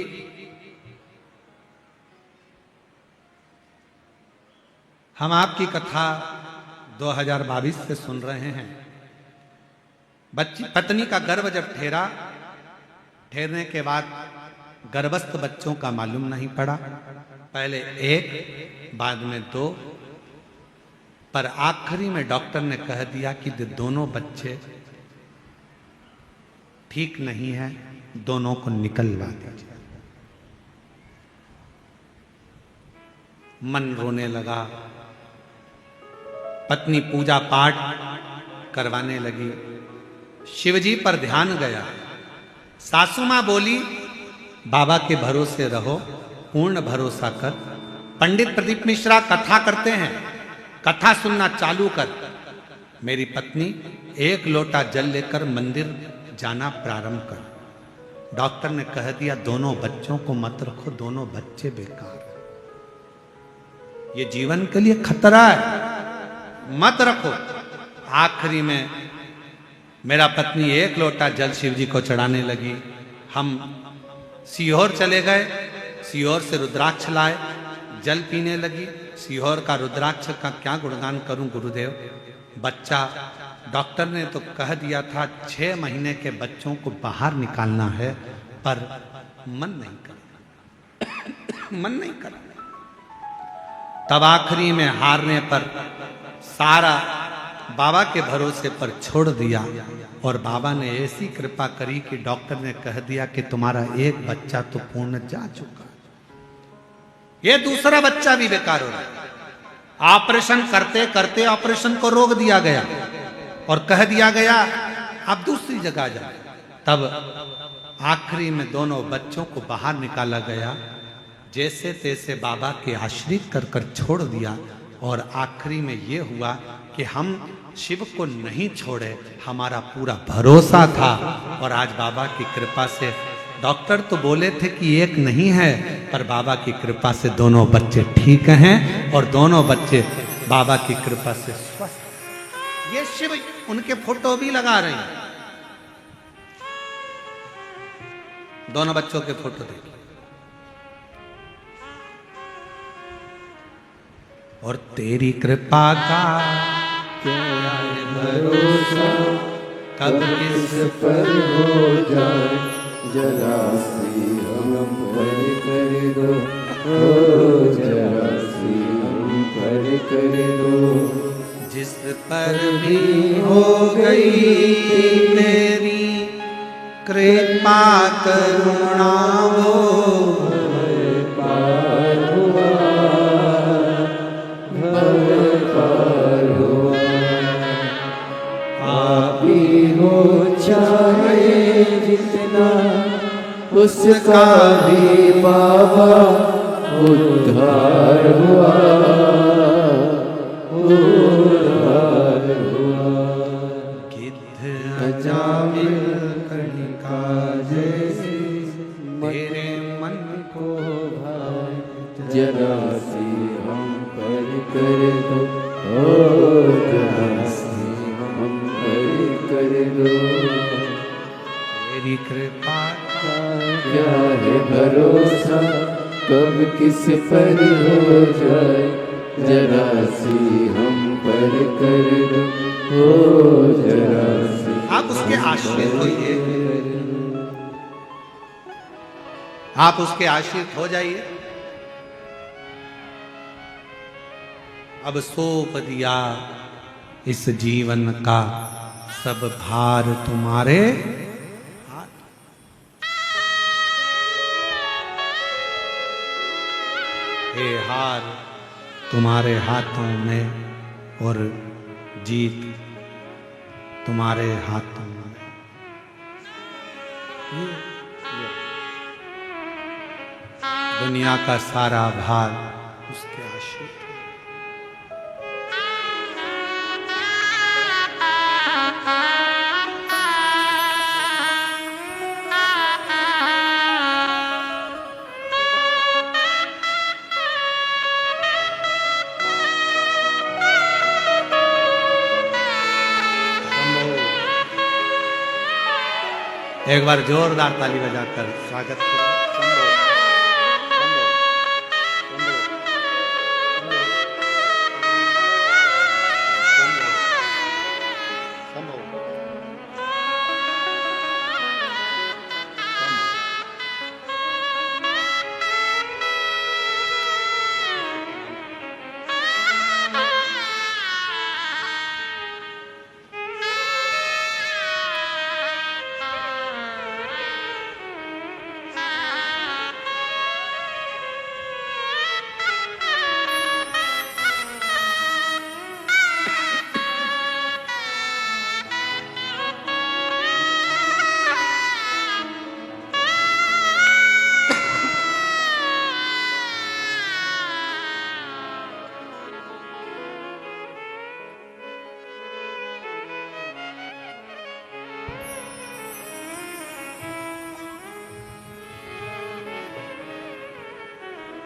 हम आपकी कथा 2022 से सुन रहे हैं। पत्नी का गर्भ जब ठहरने के बाद गर्भस्थ बच्चों का मालूम नहीं पड़ा, पहले एक, बाद में दो, पर आखिरी में डॉक्टर ने कह दिया कि दोनों बच्चे ठीक नहीं है, दोनों को निकलवा दीजिए। मन रोने लगा, पत्नी पूजा पाठ करवाने लगी, शिवजी पर ध्यान गया। सासू मां बोली, बाबा के भरोसे रहो, पूर्ण भरोसा कर। पंडित प्रदीप मिश्रा कथा करते हैं, कथा सुनना चालू कर। मेरी पत्नी एक लोटा जल लेकर मंदिर जाना प्रारंभ कर। डॉक्टर ने कह दिया दोनों बच्चों को मत रखो, दोनों बच्चे बेकार। ये जीवन के लिए खतरा है, मत रखो। आखिरी में मेरा पत्नी एक लोटा जल शिव जी को चढ़ाने लगी। हम सीहोर चले गए, सीहोर से रुद्राक्ष लाए, जल पीने लगी। सीहोर का रुद्राक्ष का क्या गुणगान करूं गुरुदेव। बच्चा डॉक्टर ने तो कह दिया था 6 महीने के बच्चों को बाहर निकालना है, पर मन नहीं कर मन नहीं कर। तब आखिरी में हारने पर सारा बाबा के भरोसे पर छोड़ दिया, और बाबा ने ऐसी कृपा करी कि डॉक्टर ने कह दिया कि तुम्हारा एक बच्चा तो पूर्ण जा चुका, ये दूसरा बच्चा भी बेकार हो रहा है। ऑपरेशन करते करते ऑपरेशन को रोक दिया गया और कह दिया गया आप दूसरी जगह जाओ। तब आखिरी में दोनों बच्चों को बाहर निकाला गया, जैसे तैसे बाबा के आश्रित कर कर छोड़ दिया। और आखिरी में ये हुआ कि हम शिव को नहीं छोड़े, हमारा पूरा भरोसा था। और आज बाबा की कृपा से, डॉक्टर तो बोले थे कि एक नहीं है, पर बाबा की कृपा से दोनों बच्चे ठीक हैं और दोनों बच्चे बाबा की कृपा से स्वस्थ। ये शिव उनके फोटो भी लगा रहे हैं, दोनों बच्चों के फोटो देखिए। और तेरी कृपा का क्या है भरोसा, कब किस पर हो जाए, जरा सी हम पर कर दो, ओ जरा सी हम पर कर दो। जिस पर भी हो गई तेरी कृपा करुणा वो पार हुआ, पार हुआ। आप ही हो चाहे जितना, उसका भी बाबा उद्धार हुआ, उद्धार हुआ। गिद्ध अजामिल कणिका जैसे तेरे मन को भाई, जरा सी हम पर कर दो, ओ जरा सी हम पर कर दो। तेरी कृपा का क्या है भरोसा, कब किस पर हो जाए, जरा सी हम पर कर दो, ओ जरा सी। आप उसके आश्रित होइए, आप उसके आश्रित हो जाइए। अब सौंप दिया इस जीवन का सब भार तुम्हारे हाथ। हे हार तुम्हारे हाथों में और जीत तुम्हारे हाथों में। दुनिया का सारा भार उसके आश्रित है। एक बार जोरदार ताली बजाकर स्वागत करें।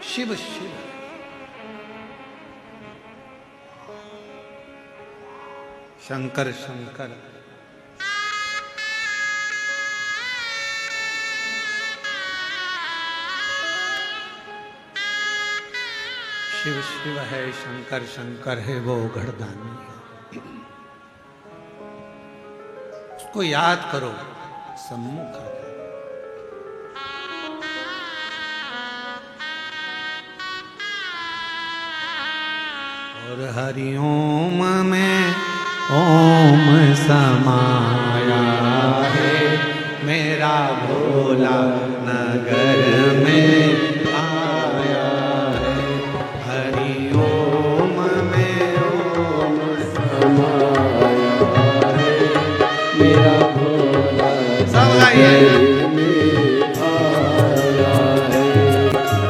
शिव शिव शंकर शंकर। शिव शिव है, शंकर शंकर है, वो घड़दानी है। उसको याद करो, सम्मुख है। और हरिओम में ओम समाया है, मेरा भोला नगर में आया है। हरिओम में ओम समाया है, मेरा भोला सब गाइए। नगर में आया है,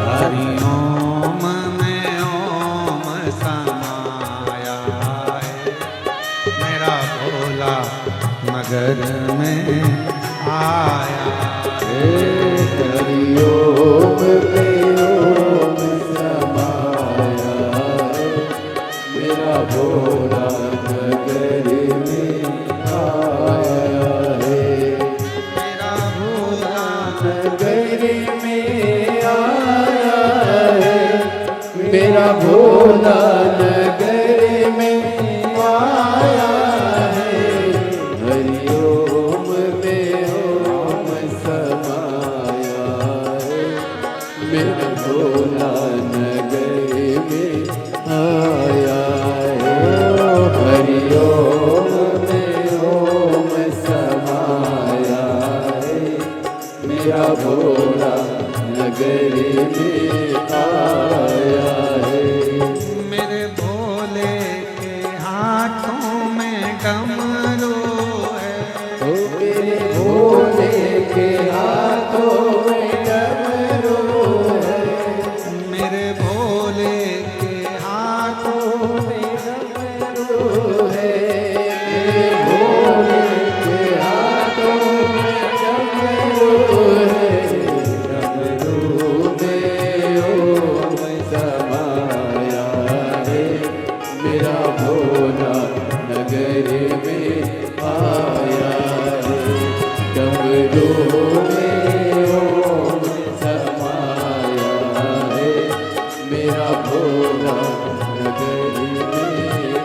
हरिओम में ओम समाया है, मेरा भोला नगर में आया है। मेरा भोला नगर में आया है, मेरा भोला नगर में आया है। हरिओम में ओम समाया है, मेरा भोला नगर में आया है। हरिओम में ओम समाया है, मेरा भोला नगर में आया है। मेरे भोले के हाथों में डमरू है, ओ मेरे भोले के हाथों में डमरू है, मेरे भोले के हाथों में डमरू है। मेरे भोले के हाथों में डमरू है। डमरू में ओम समाया है, मेरा भोला नगर में आया है। डमरू में ओम समाया है, मेरा भोला नगर में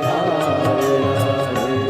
आया है।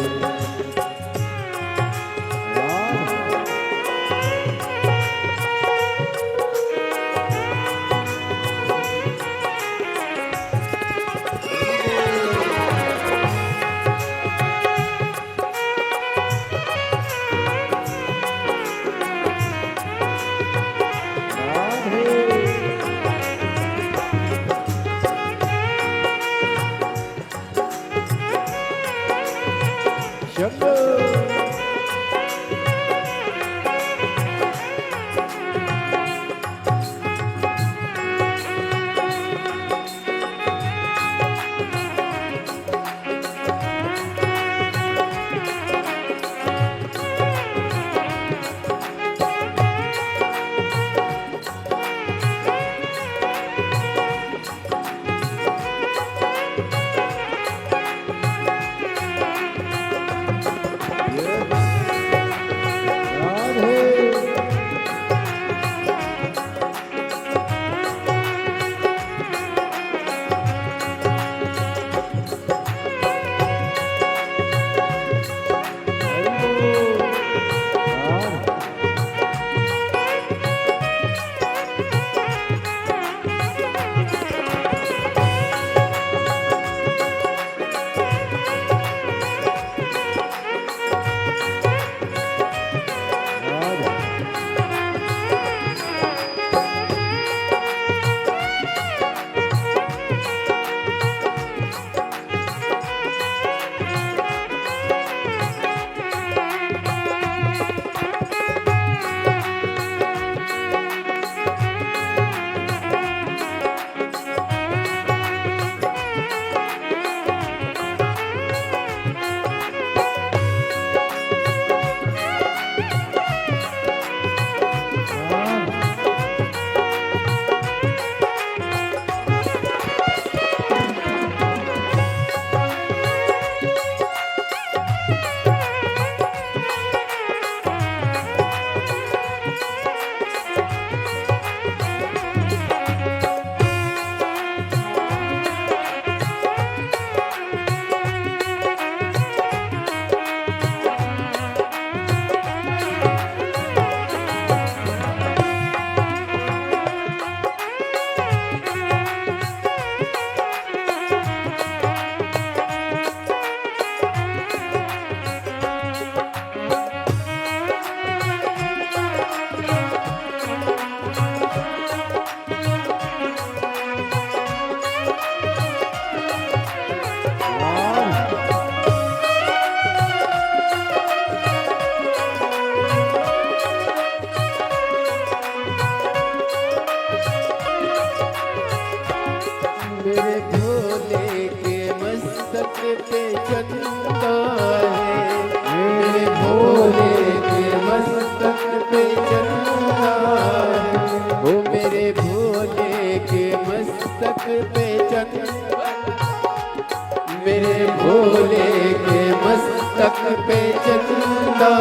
भोले के मस्तक पे चंदा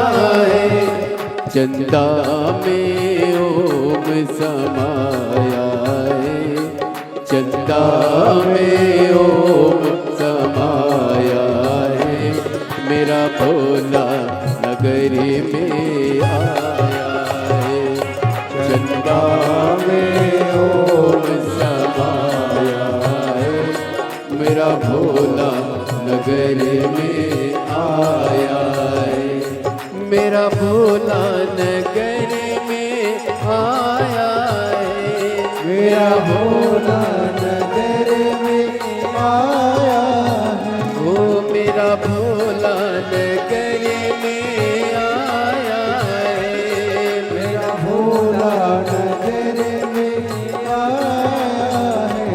है, चंदा में ओम समाया है, चंदा में ओम समाया है। मेरा भोला नगरी में आया है, चंदा में ओम समाया है। मेरा भोला नगरी में आया है, मेरा भोला नगरी में आया है, मेरा भोला नगरी में आया है। ओ मेरा भोला नगरी में आया है, मेरा भोला नगरी में आया है।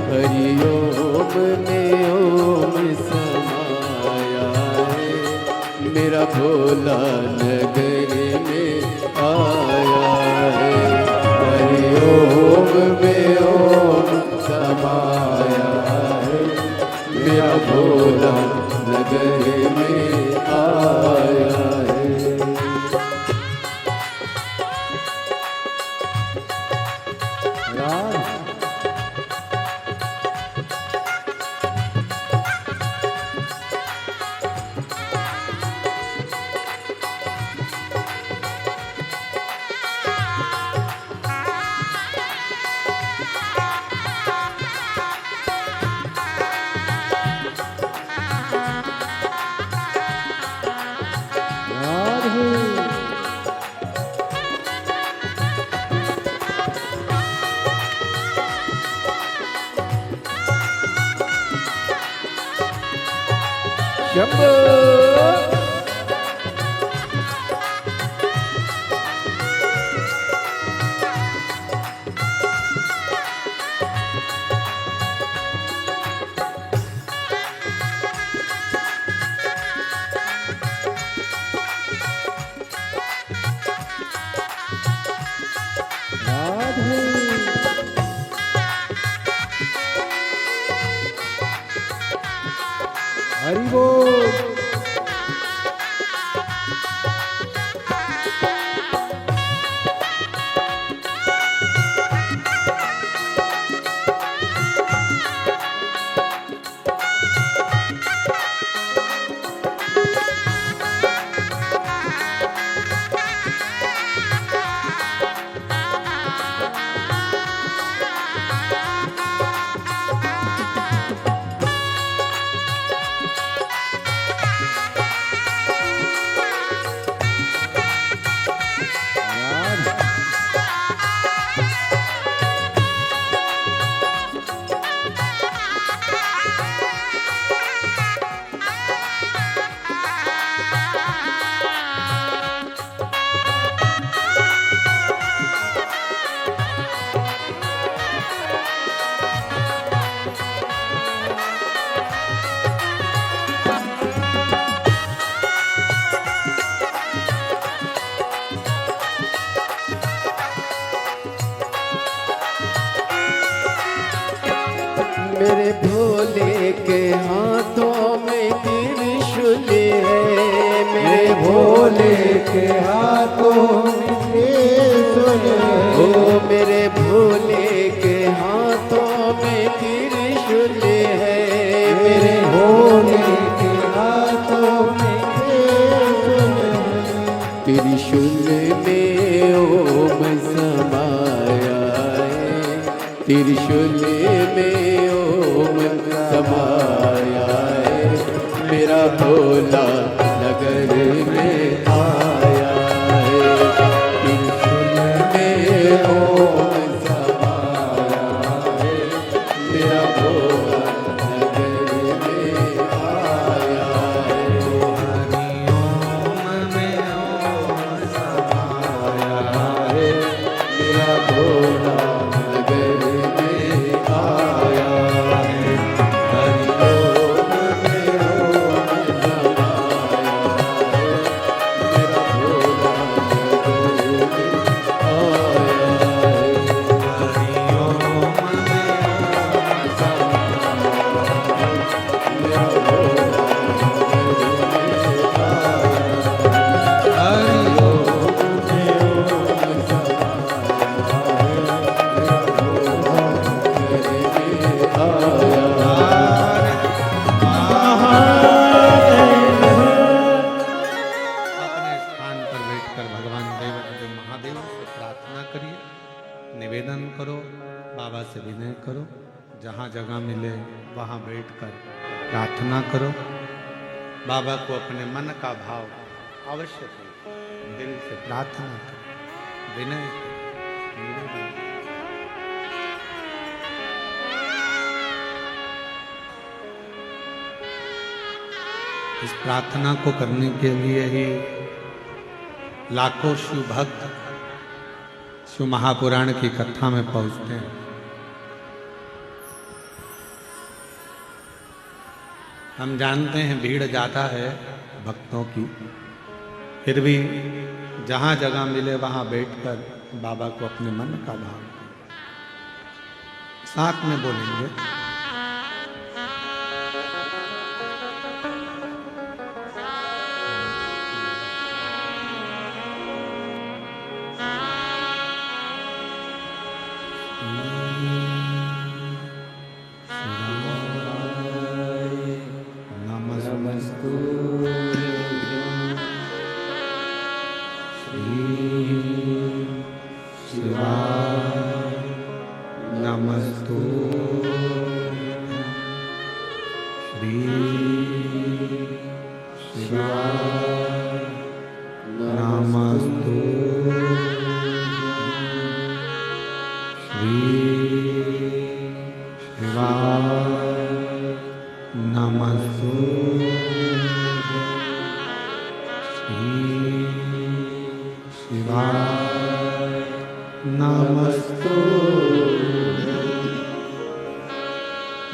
हरि ओम में ओम समाया है, मेरा भोला नगरी में आया है। हरि ओम में ओम समाया है, मेरा भोला नगरी में आया है। राम शंभो हरि बोल। मेरे भोले के हाथों में त्रिशूल है, मेरे भोले के हाथों में त्रिशूल है। ओ मेरे भोले के हाथों में त्रिशूल है, मेरे भोले के हाथों में त्रिशूल है। त्रिशूल में ओम समाया है, त्रिशूल में ओम समाया है। मेरा भोला नगर में आया है, त्रिशूल में ओम समाया है। मेरा भोला नगर में आया है। हरि ओम में ओम समाया है, मेरा भोला नगर में आया है। हरि ओम में ओम समाया है, मेरा करिए, निवेदन करो, बाबा से विनय करो, जहाँ जगह मिले वहाँ बैठकर प्रार्थना करो। बाबा को अपने मन का भाव अवश्य करो, दिल से प्रार्थना करो, विनय करो, निवेदन करो। इस प्रार्थना को करने के लिए ही लाखों शिव भक्त शिव महापुराण की कथा में पहुंचते हैं। हम जानते हैं भीड़ ज़्यादा है भक्तों की, फिर भी जहाँ जगह मिले वहाँ बैठकर बाबा को अपने मन का भाव साथ में बोलेंगे।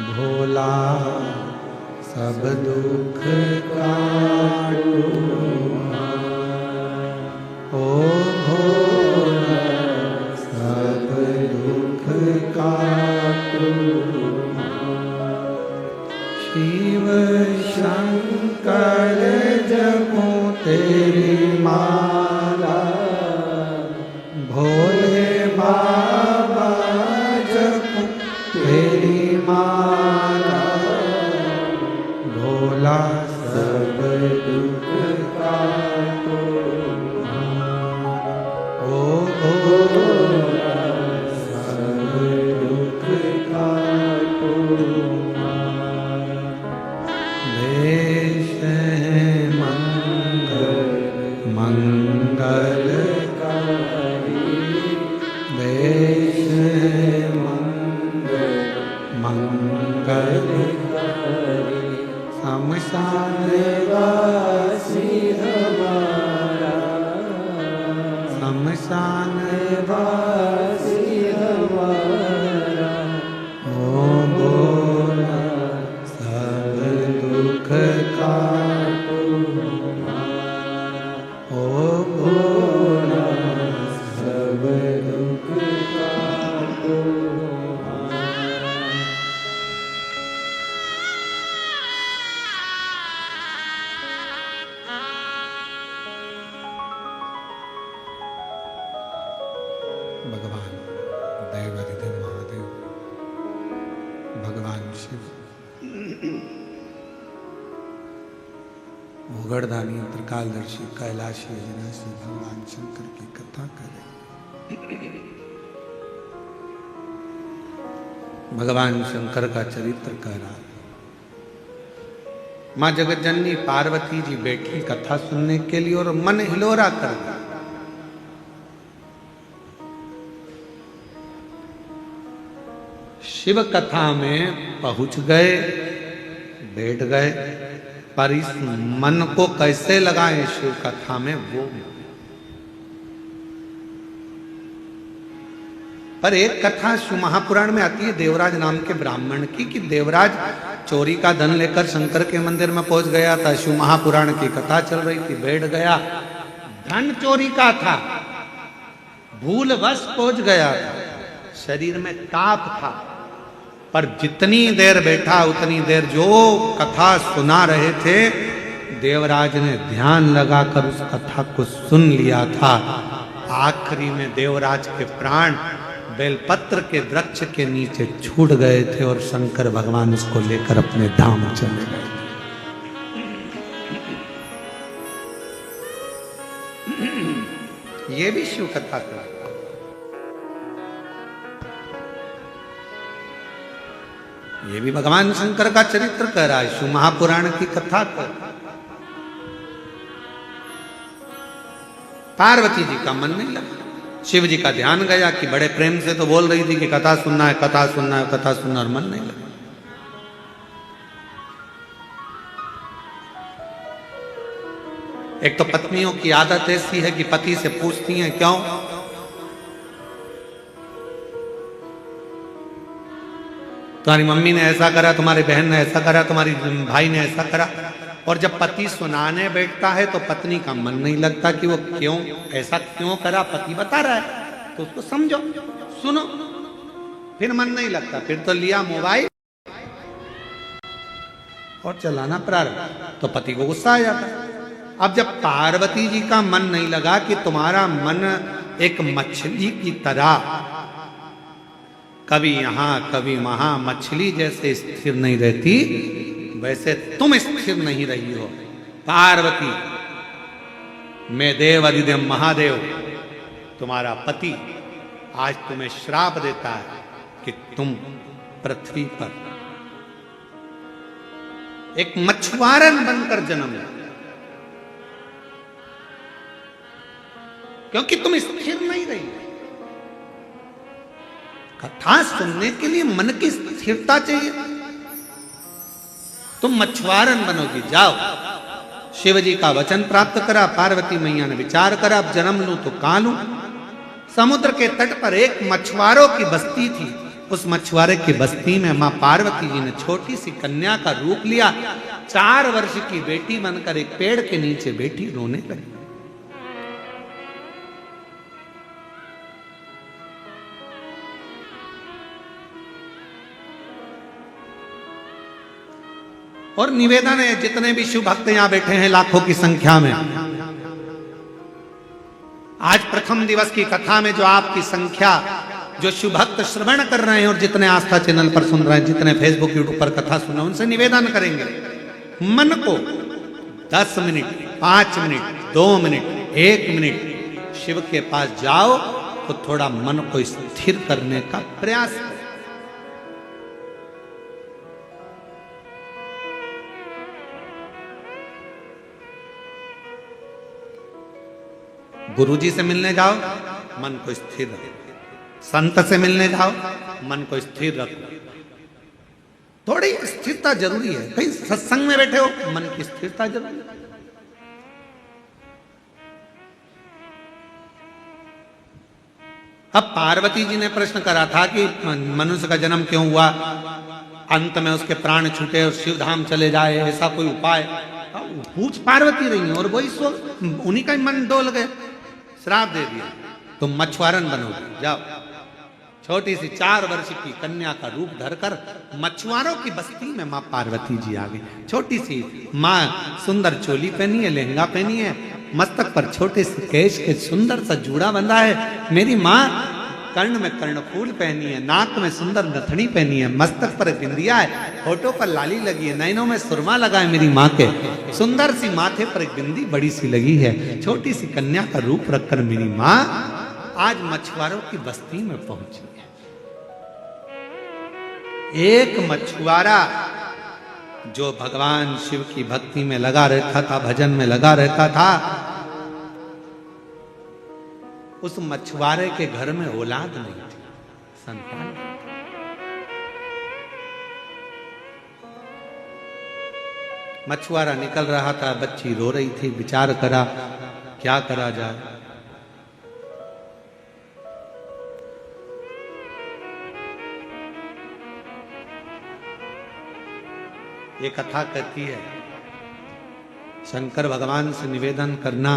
भोला सब दुख काटो, ओ भोला सब दुख काटो। शिव शंकर जपो तेरी माला, भोले बाबा जपो तेरी माला। भोला सब दुख काटो, ओ भोला सब दुख काटो। देश है मंगल मंगलकारी, देश है मंगलकारी। शमशान वासी हमारा, शमशान वासी हमारा। ओ भोला सब दुख काटो, ओ भोला सब दुख काटो। भगवान दैवाधिदेव महादेव, भगवान शिव भूगढ़दानी त्रिकालदर्शी कैलाशी अविनाशी भगवान शंकर की कथा करें। भगवान शंकर का चरित्र कह रहा है। माँ जगत जननी पार्वती जी बैठी कथा सुनने के लिए और मन हिलोरा कर दिया। शिव कथा में पहुंच गए, बैठ गए, पर इस मन को कैसे लगाएं शिव कथा में वो। पर एक कथा शिव महापुराण में आती है देवराज नाम के ब्राह्मण की, कि देवराज चोरी का धन लेकर शंकर के मंदिर में पहुंच गया था। शिव महापुराण की कथा चल रही थी, बैठ गया, धन चोरी का था, भूलवश पहुंच गया था, शरीर में ताप था। पर जितनी देर बैठा उतनी देर जो कथा सुना रहे थे, देवराज ने ध्यान लगाकर उस कथा को सुन लिया था। आखिरी में देवराज के प्राण बेलपत्र के वृक्ष के नीचे छूट गए थे और शंकर भगवान उसको लेकर अपने धाम चले गए। ये भी शिव कथा का ये भी भगवान शंकर का चरित्र कह रहा है, शिव महापुराण की कथा कर। पार्वती जी का मन नहीं लगा, शिव जी का ध्यान गया कि बड़े प्रेम से तो बोल रही थी कि कथा सुनना है, कथा सुनना है, कथा सुनना, और मन नहीं लगा। एक तो पत्नियों की आदत ऐसी है कि पति से पूछती हैं क्यों, तुम्हारी मम्मी ने ऐसा करा, तुम्हारी बहन ने ऐसा करा, तुम्हारी भाई ने ऐसा करा। और जब पति सुनाने बैठता है तो पत्नी का मन नहीं लगता कि वो क्यों ऐसा क्यों करा, पति बता रहा है तो उसको समझो, सुनो, फिर मन नहीं लगता, फिर तो लिया मोबाइल और चलाना प्रारंभ, तो पति को गुस्सा आ जाता है। अब जब पार्वती जी का मन नहीं लगा कि तुम्हारा मन एक मछली की तरह कभी यहां कभी वहां मछली जैसे स्थिर नहीं रहती, वैसे तुम स्थिर नहीं रही हो पार्वती। मैं देव अधिदेव महादेव तुम्हारा पति आज तुम्हें श्राप देता है कि तुम पृथ्वी पर एक मछुआरन बनकर जन्म लो, क्योंकि तुम स्थिर नहीं रही। कथा सुनने के लिए मन की स्थिरता चाहिए, तुम मछुआरन बनोगी। जाओ, शिव जी का वचन प्राप्त करा, पार्वती मैया ने विचार करा अब जन्म लूं तो कहां लूं। समुद्र के तट पर एक मछुआरों की बस्ती थी, उस मछुआरे की बस्ती में मां पार्वती जी ने छोटी सी कन्या का रूप लिया, 4 वर्ष की बेटी बनकर एक पेड़ के नीचे बैठी रोने लगी। और निवेदन है, जितने भी शिव भक्त यहां बैठे हैं लाखों की संख्या में, आज प्रथम दिवस की कथा में जो आपकी संख्या, जो शिव भक्त श्रवण कर रहे हैं और जितने आस्था चैनल पर सुन रहे हैं, जितने फेसबुक यूट्यूब पर कथा सुन रहे हैं, उनसे निवेदन करेंगे मन को 10 minute 5 minute 2 minute 1 minute Shiv के पास जाओ तो थोड़ा मन को स्थिर करने का प्रयास करो। गुरुजी से मिलने जाओ, मन को स्थिर रखो। संत से मिलने जाओ, मन को स्थिर रखो। थोड़ी स्थिरता जरूरी है। कहीं सत्संग में बैठे हो, मन की स्थिरता जरूरी है। अब पार्वती जी ने प्रश्न करा था कि मनुष्य का जन्म क्यों हुआ, अंत में उसके प्राण छूटे और शिव धाम चले जाए, ऐसा कोई उपाय पूछ पार्वती रही और वही सो उन्हीं का मन डोल गए, श्राप दे दिया, तुम मछुआरन बनोगे। जाओ, छोटी सी 4 वर्ष की कन्या का रूप धरकर मछुआरों की बस्ती में मां पार्वती जी आ गई। छोटी सी मां सुंदर चोली पहनी है, लहंगा पहनी है, मस्तक पर छोटे से केश के सुंदर सा जूड़ा बंधा है। मेरी मां कर्ण में कर्णफूल पहनी है, नाक में सुंदर नथनी पहनी है, मस्तक पर बिंदिया है, होठों पर लाली लगी है, नैनों में सुरमा लगा है। मेरी माँ के सुंदर सी माथे पर एक बिंदी बड़ी सी लगी है। छोटी सी कन्या का रूप रखकर मेरी माँ आज मछुआरों की बस्ती में पहुंची है। एक मछुआरा जो भगवान शिव की भक्ति में लगा रहता था, भजन में लगा रहता था, उस मछुआरे के घर में औलाद नहीं थी, संतान। मछुआरा निकल रहा था, बच्ची रो रही थी, विचार करा क्या करा जाए। ये कथा कहती है शंकर भगवान से निवेदन करना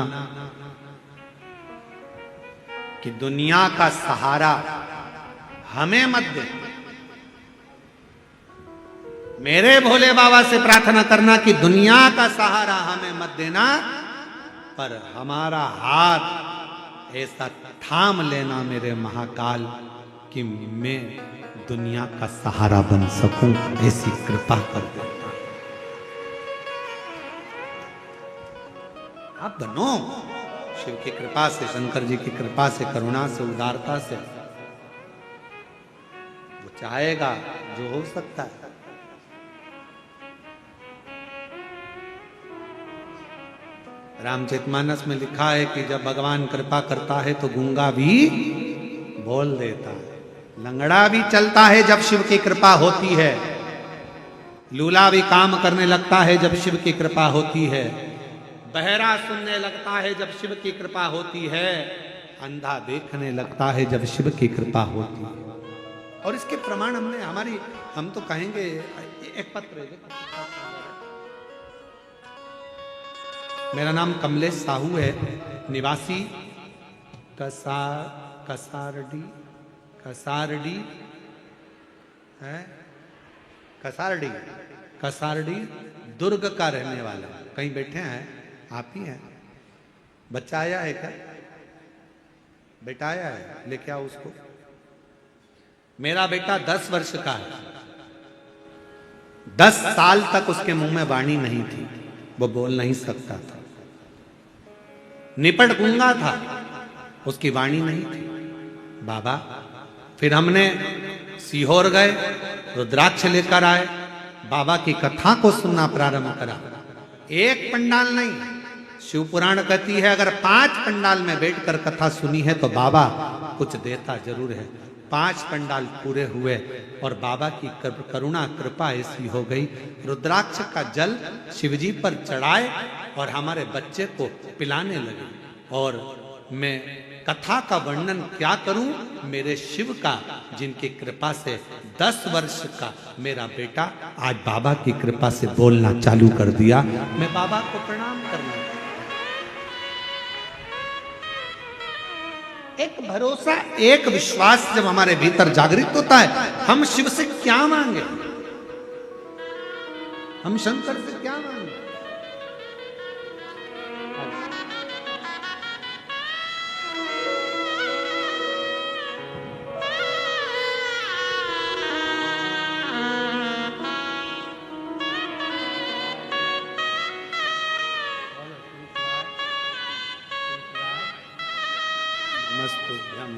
कि दुनिया का सहारा हमें मत दे। मेरे भोले बाबा से प्रार्थना करना कि दुनिया का सहारा हमें मत देना, पर हमारा हाथ ऐसा थाम लेना मेरे महाकाल कि मैं दुनिया का सहारा बन सकूं, ऐसी कृपा कर देना। आप बनो शिव की कृपा से, शंकर जी की कृपा से, करुणा से, उदारता से। वो चाहेगा जो हो सकता है। रामचरितमानस में लिखा है कि जब भगवान कृपा करता है तो गूंगा भी बोल देता है, लंगड़ा भी चलता है जब शिव की कृपा होती है, लूला भी काम करने लगता है जब शिव की कृपा होती है, बहरा सुनने लगता है जब शिव की कृपा होती है, अंधा देखने लगता है जब शिव की कृपा होती है। और इसके प्रमाण हम तो कहेंगे एक पत्र है। मेरा नाम कमलेश साहू है, निवासी कसारडी दुर्ग का रहने वाला। कहीं बैठे हैं आप ही हैं? बच्चा आया है क्या? बेटा आया है, लेके आओ उसको। मेरा बेटा 10 वर्ष का है, 10 साल तक उसके मुंह में वाणी नहीं थी, वो बोल नहीं सकता था, निपट गूंगा था, उसकी वाणी नहीं थी। बाबा, फिर हमने सीहोर गए, रुद्राक्ष लेकर आए, बाबा की कथा को सुनना प्रारंभ करा। एक पंडाल नहीं, शिव पुराण कहती है अगर 5 पंडाल में बैठकर कथा सुनी है तो बाबा कुछ देता जरूर है। 5 पंडाल पूरे हुए और बाबा की करुणा कृपा ऐसी हो गई, रुद्राक्ष का जल शिवजी पर चढ़ाए और हमारे बच्चे को पिलाने लगे। और मैं कथा का वर्णन क्या करूं, मेरे शिव का, जिनकी कृपा से 10 वर्ष का मेरा बेटा आज बाबा की कृपा से बोलना चालू कर दिया। मैं बाबा को प्रणाम करना, एक भरोसा, एक विश्वास जब हमारे भीतर जागृत होता है, हम शिव से क्या मांगे, हम शंकर से क्या मांगे।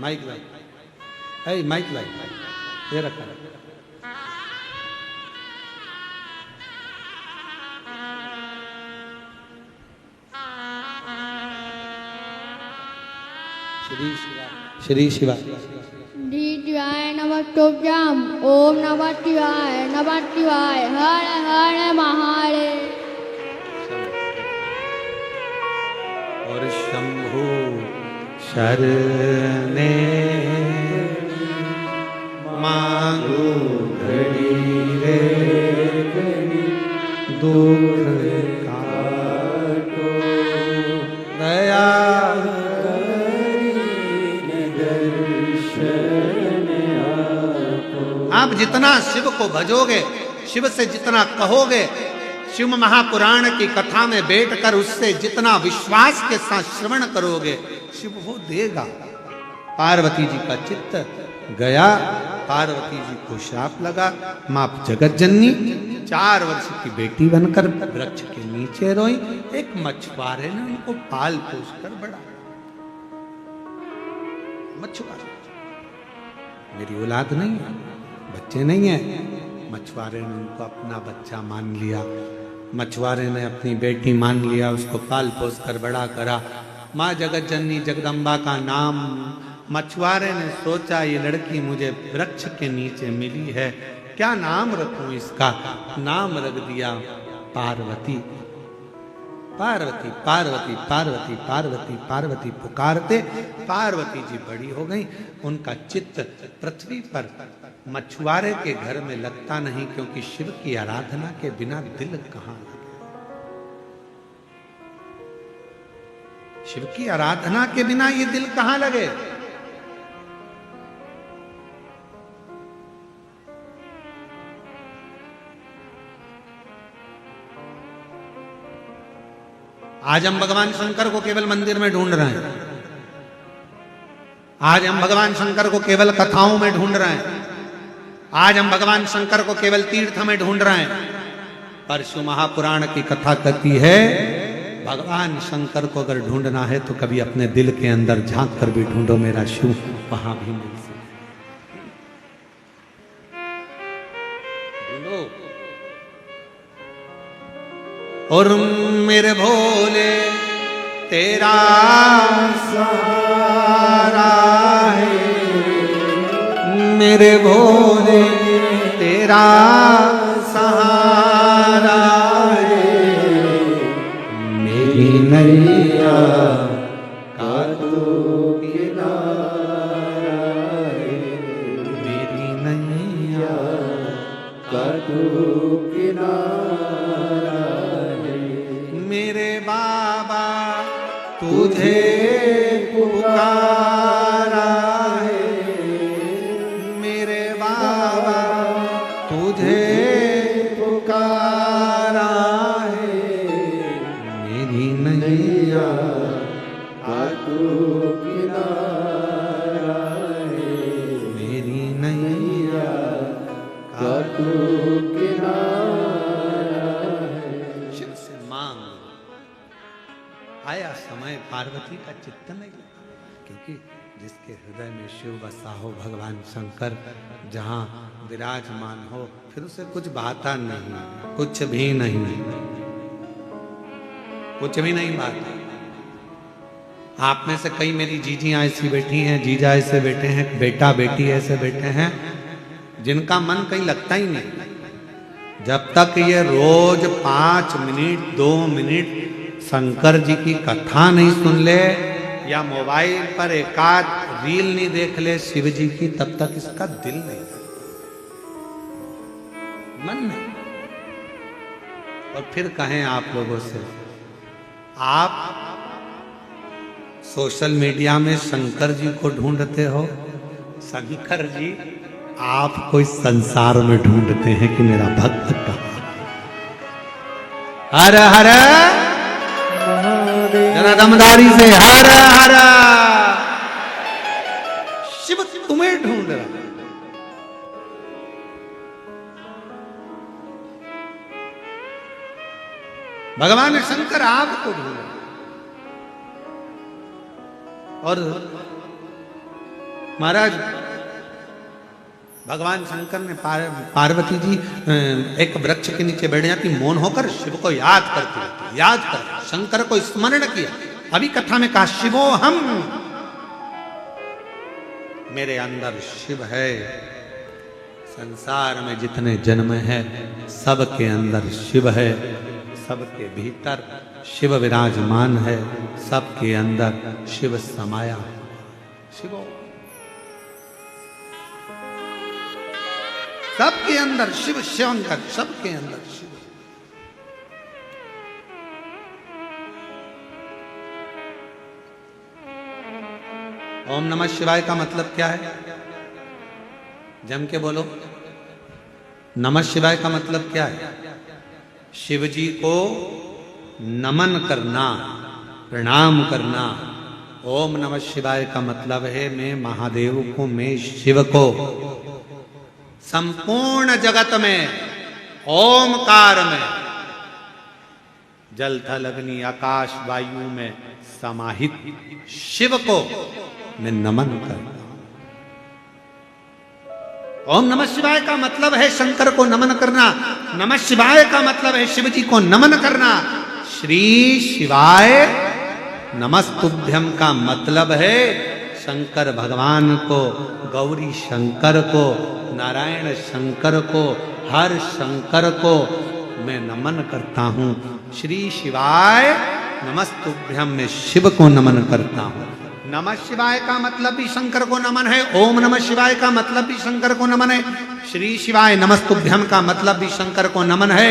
माइक लाई, है माइक लाई, ये रखा। श्री शिवा शिवाय नमस्तुभ्यं। ओम नमः शिवाय हर हर महादेव। और शंभु शरणे मांगू घड़ी रे दुख काटो दया आप जितना शिव को भजोगे, शिव से जितना कहोगे, शिव महापुराण की कथा में बैठकर उससे जितना विश्वास के साथ श्रवण करोगे, शिव वो देगा। पार्वती जी का चित्त गया, पार्वती जी को श्राप लगा, मां जगत जननी 4 वर्ष की बेटी बनकर वृक्ष के नीचे रोई। एक मछुआरे ने उनको पाल पोस कर बड़ा, मछुआरे, मेरी औलाद नहीं है, बच्चे नहीं है, मछुआरे ने उनको अपना बच्चा मान लिया, मछुआरे ने अपनी बेटी मान लिया, उसको पाल पोस कर बड़ा करा। माँ जगत जननी जगदम्बा का नाम, मछुआरे ने सोचा ये लड़की मुझे वृक्ष के नीचे मिली है, क्या नाम रखूं इसका? नाम रख दिया पार्वती। पार्वती पार्वती पार्वती पार्वती पार्वती पुकारते पार्वती जी बड़ी हो गई। उनका चित्त पृथ्वी पर मछुआरे के घर में लगता नहीं, क्योंकि शिव की आराधना के बिना दिल कहां लगे। शिव की आराधना के बिना ये दिल कहां लगे। आज हम भगवान शंकर को केवल मंदिर में ढूंढ रहे हैं, आज हम भगवान शंकर को केवल कथाओं में ढूंढ रहे हैं, आज हम भगवान शंकर को केवल तीर्थ में ढूंढ रहे हैं। पर शिव महापुराण की कथा कहती है भगवान शंकर को अगर ढूंढना है तो कभी अपने दिल के अंदर झांक कर भी ढूंढो, मेरा शिव वहां भी मिल सकता। ढूंढो और मेरे भोले तेरा सहारा है, मेरे भोले तेरा सहारा है, मेरी नैया का तू किनारा है, मेरी नैया का तू किनारा है। मेरे बाबा तुझे पुकारा है, मेरे बाबा तुझे पुकारा है, मेरी नैया का तू किनारा है, मेरी नैया का तू किनारा है। शिव से मांग। आया समय पार्वती का चित्तन नहीं, क्योंकि जिसके हृदय में शिव बसा हो भगवान शंकर जहाँ विराजमान हो, फिर उसे कुछ भाता नहीं, कुछ भी नहीं, कुछ भी नहीं भाता। आप में से कई मेरी जीजियां ऐसी बैठी हैं, जीजा ऐसे बैठे हैं, बेटा बेटी ऐसे बैठे हैं जिनका मन कहीं लगता ही नहीं। जब तक ये रोज 5 मिनट 2 मिनट शंकर जी की कथा नहीं सुन ले या मोबाइल पर एकाध रील नहीं देख ले शिव जी की, तब तक इसका दिल नहीं, मन नहीं। और फिर कहें आप लोगों से, आप सोशल मीडिया में शंकर जी को ढूंढते हो, शंकर जी आपको इस संसार में ढूंढते हैं कि मेरा भक्त कहाँ। हर हर जरा दमदारी से हर हर, शिव तुम्हें ढूंढ रहा है। भगवान शंकर आपको ढूंढ रहा है। और महाराज भगवान शंकर ने पार्वती जी एक वृक्ष के नीचे बैठ जाती, मौन होकर शिव को याद करती, याद कर शंकर को स्मरण किया। अभी कथा में कहा शिवो हम, मेरे अंदर शिव है। संसार में जितने जन्म है सबके अंदर शिव है, सबके भीतर शिव विराजमान है, सबके अंदर शिव समाया है। शिवो सबके अंदर शिव, शिवंकर सबके अंदर शिव। ओम नमः शिवाय का मतलब क्या है? जम के बोलो। नमः शिवाय का मतलब क्या है? शिव जी को नमन करना, प्रणाम करना। ओम नमः शिवाय का मतलब है मैं महादेव को, मैं शिव को संपूर्ण जगत में ओमकार में, जल थल अग्नि आकाश वायु में समाहित शिव को मैं नमन करता हूं। ओम नमः शिवाय का मतलब है शंकर को नमन करना। नमः शिवाय का मतलब है शिव जी को नमन करना। श्री शिवाय नमस्तुभ्यम का मतलब है शंकर भगवान को, गौरी शंकर को, नारायण शंकर को, हर शंकर को मैं नमन करता हूं। श्री शिवाय नमस्तुभ्यम में शिव को नमन करता हूं। नमः शिवाय का मतलब भी शंकर को नमन है। ओम नमः शिवाय का मतलब भी शंकर को नमन है। श्री शिवाय नमस्तुभ्यम का मतलब भी शंकर को नमन है।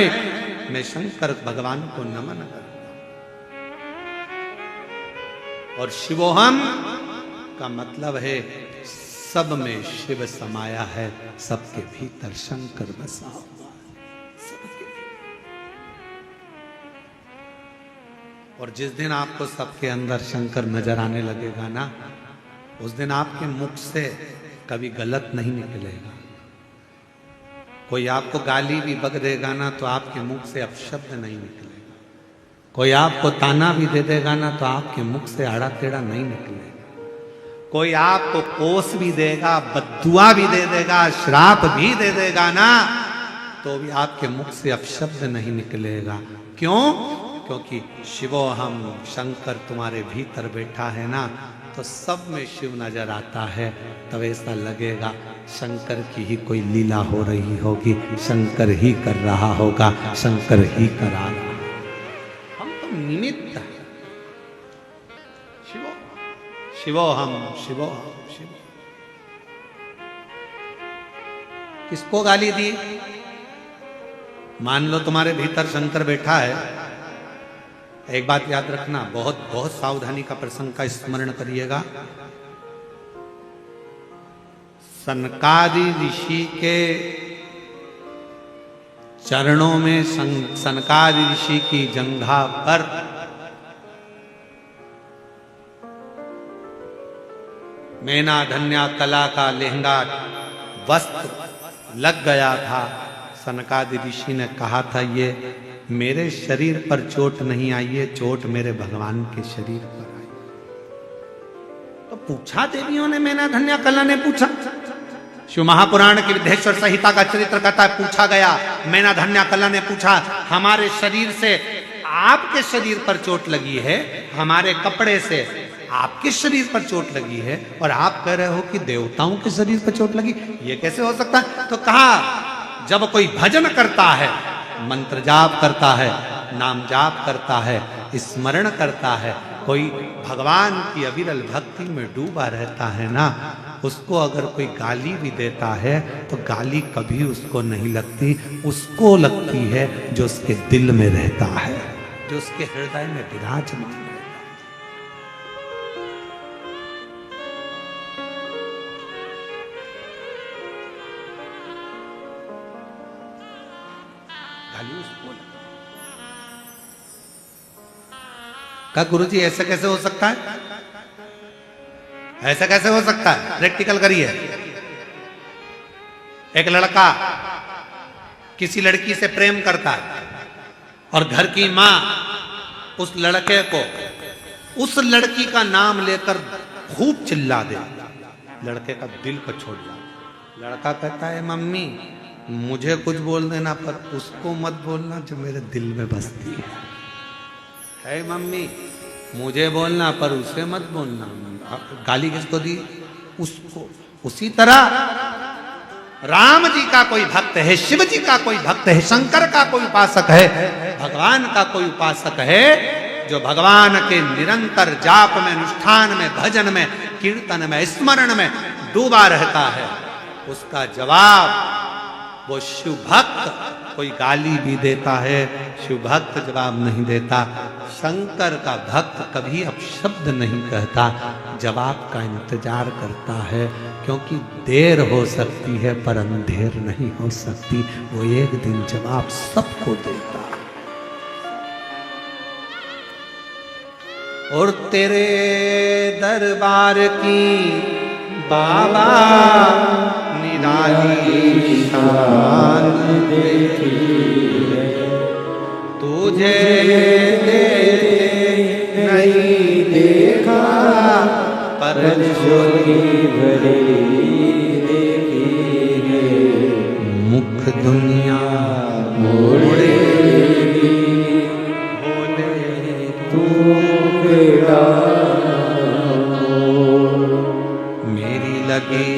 मैं शंकर भगवान को नमन करता हूं। और शिवोहम का मतलब है सब में शिव समाया है, सबके भीतर शंकर बसा हुआ सबके। और जिस दिन आपको सबके अंदर शंकर नजर आने लगेगा ना, उस दिन आपके मुख से कभी गलत नहीं निकलेगा। कोई आपको गाली भी बक देगा ना तो आपके मुख से अपशब्द नहीं निकलेगा। कोई आपको ताना भी दे देगा ना तो आपके मुख से आड़ा टेढ़ा नहीं निकलेगा। कोई आपको कोस भी देगा, बद्दुआ भी दे देगा, श्राप भी दे देगा ना, तो भी आपके मुख से अपशब्द नहीं निकलेगा। क्यों? क्योंकि शिवो हम, शंकर तुम्हारे भीतर बैठा है ना, तो सब में शिव नजर आता है। तब ऐसा लगेगा शंकर की ही कोई लीला हो रही होगी, शंकर ही कर रहा होगा, शंकर ही करा रहा। हम तो निमित्त हैं। शिवो शिवो हम, शिवो हम, शिवो। किसको गाली दी? मान लो तुम्हारे भीतर शंकर बैठा है, एक बात याद रखना, बहुत बहुत सावधानी का प्रसंग का स्मरण करिएगा। सनकादि ऋषि के चरणों में, सनकादि ऋषि की जंघा पर मैना धन्या कला का लहंगा वस्त्र लग गया था। सनकादि ऋषि ने कहा था, ये मेरे शरीर पर चोट नहीं आई है, चोट मेरे भगवान के शरीर पर आई। तो पूछा देवियों ने, मैना धन्या कला ने पूछा। शिव महापुराण की विद्येश्वर संहिता का चरित्र कहता है, पूछा गया, मैना धन्या कला ने पूछा, हमारे शरीर से आपके शरीर पर चोट लगी है, हमारे कपड़े से आपके शरीर पर चोट लगी है, और आप कह रहे हो कि देवताओं के शरीर पर चोट लगी, ये कैसे हो सकता है? तो कहा, जब कोई भजन करता है, मंत्र जाप करता है, नाम जाप करता है, स्मरण करता है, कोई भगवान की अविरल भक्ति में डूबा रहता है ना, उसको अगर कोई गाली भी देता है तो गाली कभी उसको नहीं लगती, उसको लगती है जो उसके दिल में रहता है, जो उसके हृदय में विराजमान है। का गुरुजी ऐसा कैसे हो सकता है? ऐसा कैसे हो सकता है? प्रैक्टिकल करिए। एक लड़का किसी लड़की से प्रेम करता है और घर की मां उस लड़के को उस लड़की का नाम लेकर खूब चिल्ला दे, लड़के का दिल को छोड़ जाए। लड़का कहता है, मम्मी मुझे कुछ बोल देना पर उसको मत बोलना जो मेरे दिल में बसती है मम्मी, मुझे बोलना पर उसे मत बोलना। गाली किसको दी? उसको। उसी तरह राम जी का कोई भक्त है, शिव जी का कोई भक्त है, शंकर का कोई उपासक है, भगवान का कोई उपासक है, जो भगवान के निरंतर जाप में, अनुष्ठान में, भजन में, कीर्तन में, स्मरण में डूबा रहता है, उसका जवाब वो शिव भक्त कोई गाली भी देता है, शिव भक्त जवाब नहीं देता। शंकर का भक्त कभी अपशब्द नहीं कहता, जवाब का इंतजार करता है, क्योंकि देर हो सकती है पर अंधेर नहीं हो सकती। वो एक दिन जवाब सबको देता है। और तेरे दरबार की बाबा निराली शान देखी है, तुझे नहीं देखा पर ज्योति भरी देखी है। मुख दुनिया मोड़ेगी, बोले तू मेरी लगी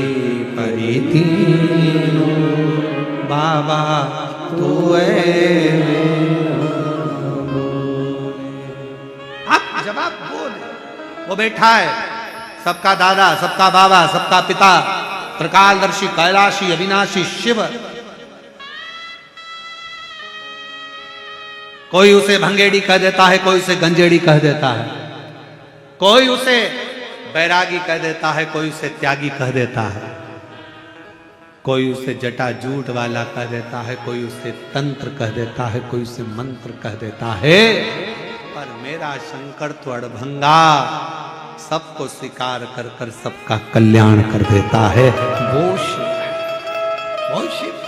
पड़ी तीनों बाबा तू आप जवाब बोले। वो बैठा है, सबका दादा, सबका बाबा, सबका पिता, त्रिकालदर्शी, कैलाशी, अविनाशी शिव। कोई उसे भंगेड़ी कह देता है, कोई उसे गंजेड़ी कह देता है, कोई उसे बैरागी कह देता है, कोई उसे त्यागी कह देता है, कोई उसे जटा जूट वाला कह देता है, कोई उसे तंत्र कह देता है, कोई उसे मंत्र कह देता है। पर मेरा शंकर तो अड़भंगा, सबको स्वीकार कर कर सबका कल्याण कर देता है। वो शिव, वो शिव।